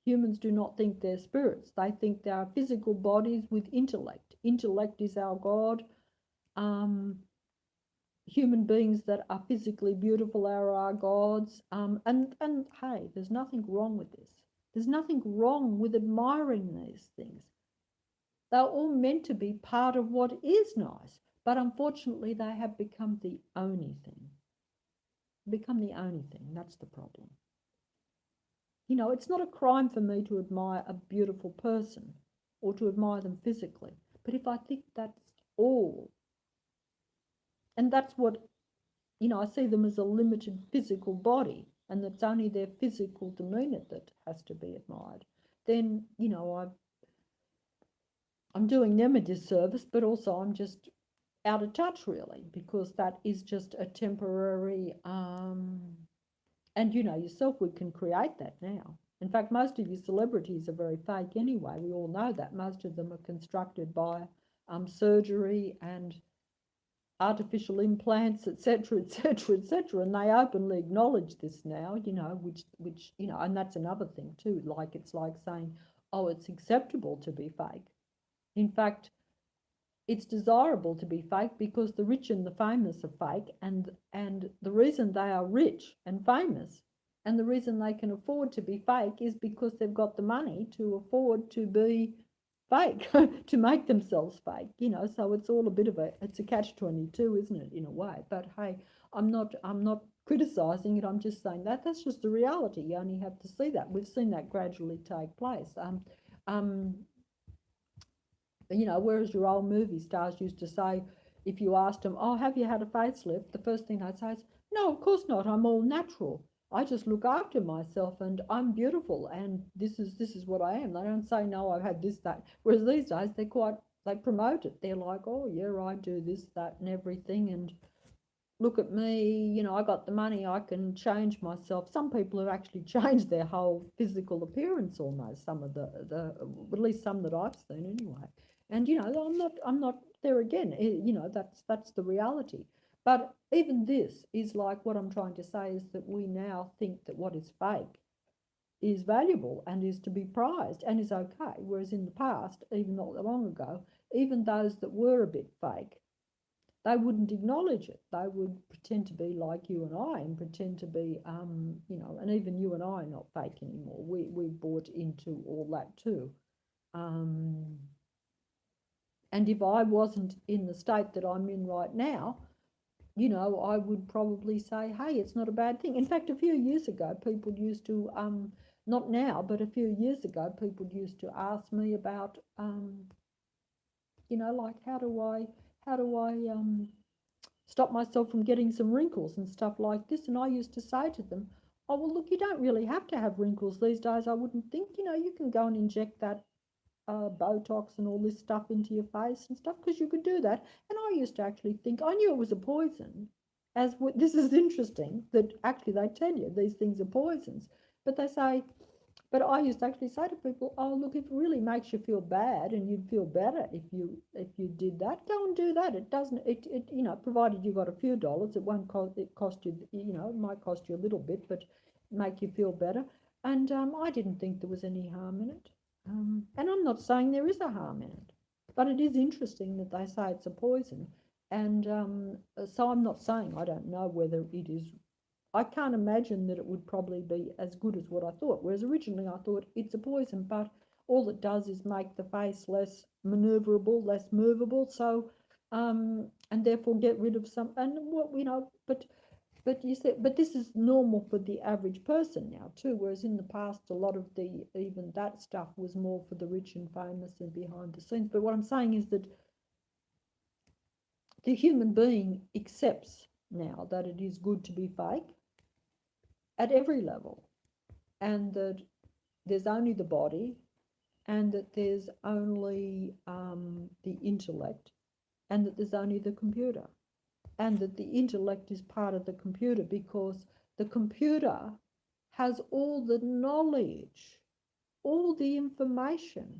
Humans do not think they're spirits. They think they are physical bodies with intellect. Intellect is our God. Human beings that are physically beautiful are our gods. And hey, there's nothing wrong with this. There's nothing wrong with admiring these things. They're all meant to be part of what is nice, but unfortunately they have become the only thing. That's the problem. It's not a crime for me to admire a beautiful person or to admire them physically, but if I think that's all, and that's what, I see them as a limited physical body, and that's only their physical demeanour that has to be admired, then, I'm doing them a disservice, but also I'm just out of touch, really, because that is just a temporary, and yourself, we can create that now. In fact, most of your celebrities are very fake anyway. We all know that. Most of them are constructed by surgery and artificial implants, etc., etc., etc., and they openly acknowledge this now. Which and that's another thing too. Like, it's like saying, oh, it's acceptable to be fake. In fact, it's desirable to be fake because the rich and the famous are fake, and the reason they are rich and famous and the reason they can afford to be fake is because they've got the money to afford to be fake, to make themselves fake, so it's all it's a catch-22, isn't it, in a way? But hey, I'm not criticizing it. I'm just saying that's just the reality. You only have to see that. We've seen that gradually take place. Whereas your old movie stars used to say, if you asked them, oh, have you had a facelift? The first thing they'd say is, no, of course not. I'm all natural. I just look after myself and I'm beautiful and this is what I am. They don't say, no, I've had this, that. Whereas these days they promote it. They're like, oh yeah, I do this, that and everything. And look at me, I got the money, I can change myself. Some people have actually changed their whole physical appearance almost, some of the at least some that I've seen anyway. And I'm not there again. That's the reality. But even this is like what I'm trying to say is that we now think that what is fake is valuable and is to be prized and is okay. Whereas in the past, even not that long ago, even those that were a bit fake, they wouldn't acknowledge it. They would pretend to be like you and I and pretend to be, and even you and I are not fake anymore. We bought into all that too. Um, and if I wasn't in the state that I'm in right now, I would probably say, hey, it's not a bad thing. In fact, a few years ago, people used to, not now, but a few years ago, people used to ask me about, like how do I stop myself from getting some wrinkles and stuff like this. And I used to say to them, oh, well, look, you don't really have to have wrinkles these days. I wouldn't think, you can go and inject that Botox and all this stuff into your face and stuff because you could do that. And I used to actually think, I knew it was a poison. This is interesting that actually they tell you these things are poisons, but they say, but I used to actually say to people, "Oh, look, if it really makes you feel bad, and you'd feel better if you did that, go and do that. It doesn't, provided you got a few dollars, it won't cost. It cost you, it might cost you a little bit, but make you feel better." And I didn't think there was any harm in it. And I'm not saying there is a harm in it, but it is interesting that they say it's a poison. And so I'm not saying I don't know whether it is. I can't imagine that it would probably be as good as what I thought. Whereas originally I thought it's a poison, but all it does is make the face less maneuverable, less movable. So, and therefore get rid of some. And what but you said, but this is normal for the average person now too. Whereas in the past, a lot of the even that stuff was more for the rich and famous and behind the scenes. But what I'm saying is that the human being accepts now that it is good to be fake at every level, and that there's only the body, and that there's only the intellect, and that there's only the computer, and that the intellect is part of the computer because the computer has all the knowledge, all the information,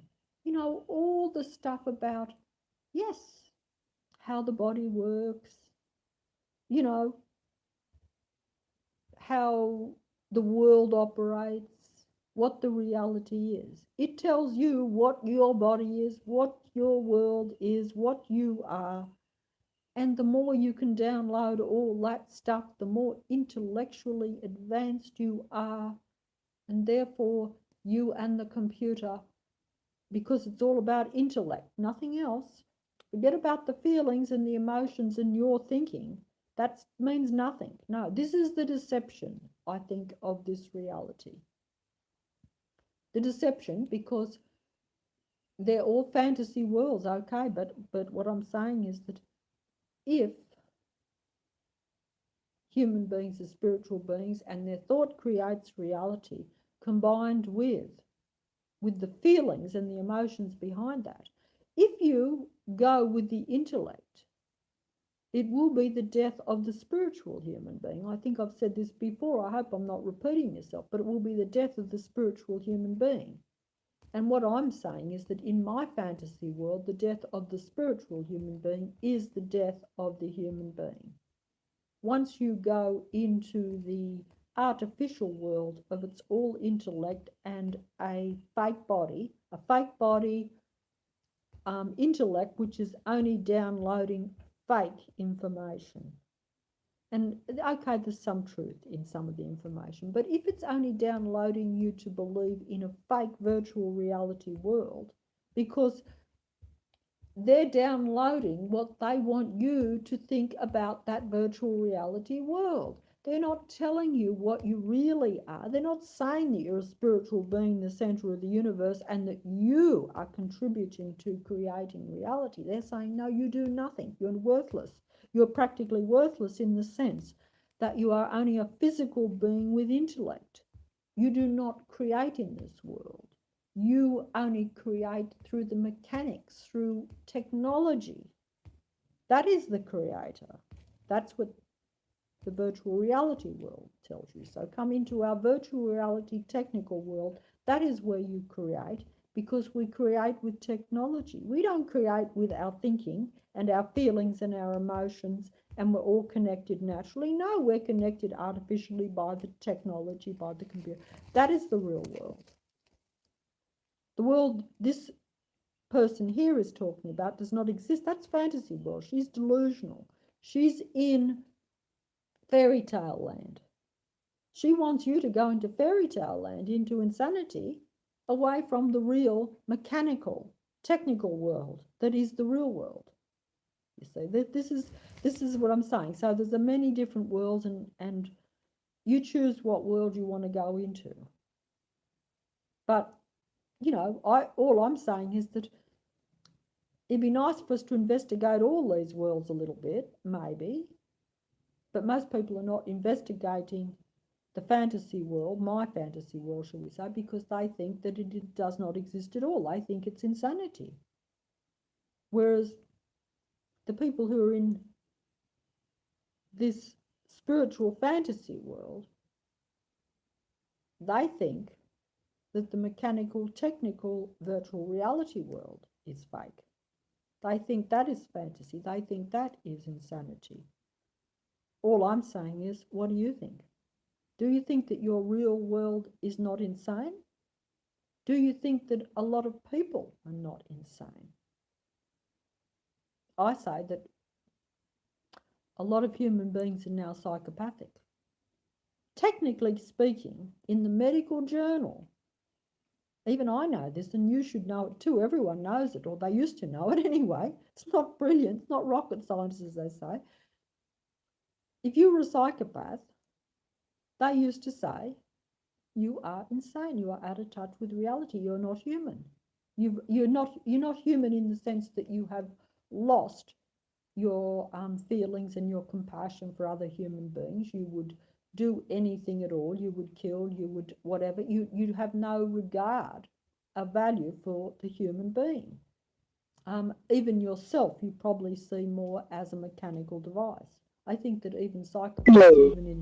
all the stuff about, yes, how the body works, you know, how the world operates, what the reality is. It tells you what your body is, what your world is, what you are. And the more you can download all that stuff, the more intellectually advanced you are. And therefore, you and the computer, because it's all about intellect, nothing else. Forget about the feelings and the emotions and your thinking. That means nothing. No, this is the deception, I think, of this reality. The deception, because they're all fantasy worlds, okay, but what I'm saying is that if human beings are spiritual beings and their thought creates reality combined with the feelings and the emotions behind that, if you go with the intellect, it will be the death of the spiritual human being. I think I've said this before. I hope I'm not repeating myself, but it will be the death of the spiritual human being. And what I'm saying is that in my fantasy world, the death of the spiritual human being is the death of the human being. Once you go into the artificial world of its all intellect and a fake body, intellect, which is only downloading fake information. And okay, there's some truth in some of the information, but if it's only downloading you to believe in a fake virtual reality world, because they're downloading what they want you to think about that virtual reality world. They're not telling you what you really are. They're not saying that you're a spiritual being, the center of the universe, and that you are contributing to creating reality. They're saying, no, you do nothing. You're worthless. You're practically worthless in the sense that you are only a physical being with intellect. You do not create in this world. You only create through the mechanics, through technology. That is the creator. That's what the virtual reality world tells you. So come into our virtual reality technical world. That is where you create, because we create with technology. We don't create with our thinking and our feelings and our emotions, and we're all connected naturally. No, we're connected artificially by the technology, by the computer. That is the real world. The world this person here is talking about does not exist. That's fantasy world. She's delusional. She's in fairy tale land. She wants you to go into fairy tale land, into insanity, away from the real mechanical, technical world that is the real world. You see, this is what I'm saying. So there's a many different worlds, and you choose what world you want to go into. But all I'm saying is that it'd be nice for us to investigate all these worlds a little bit, maybe. But most people are not investigating the fantasy world, my fantasy world, shall we say, because they think that it does not exist at all. They think it's insanity. Whereas the people who are in this spiritual fantasy world, they think that the mechanical, technical, virtual reality world is fake. They think that is fantasy. They think that is insanity. All I'm saying is, what do you think? Do you think that your real world is not insane? Do you think that a lot of people are not insane? I say that a lot of human beings are now psychopathic. Technically speaking, in the medical journal, even I know this, and you should know it too. Everyone knows it, or they used to know it anyway. It's not brilliant, it's not rocket science, as they say. If you were a psychopath, they used to say, you are insane, you are out of touch with reality, you're not human. You're not human in the sense that you have lost your feelings and your compassion for other human beings. You would do anything at all. You would kill, you would whatever. You have no regard, a value for the human being. Even yourself, you probably see more as a mechanical device. I think that even psychopaths, even in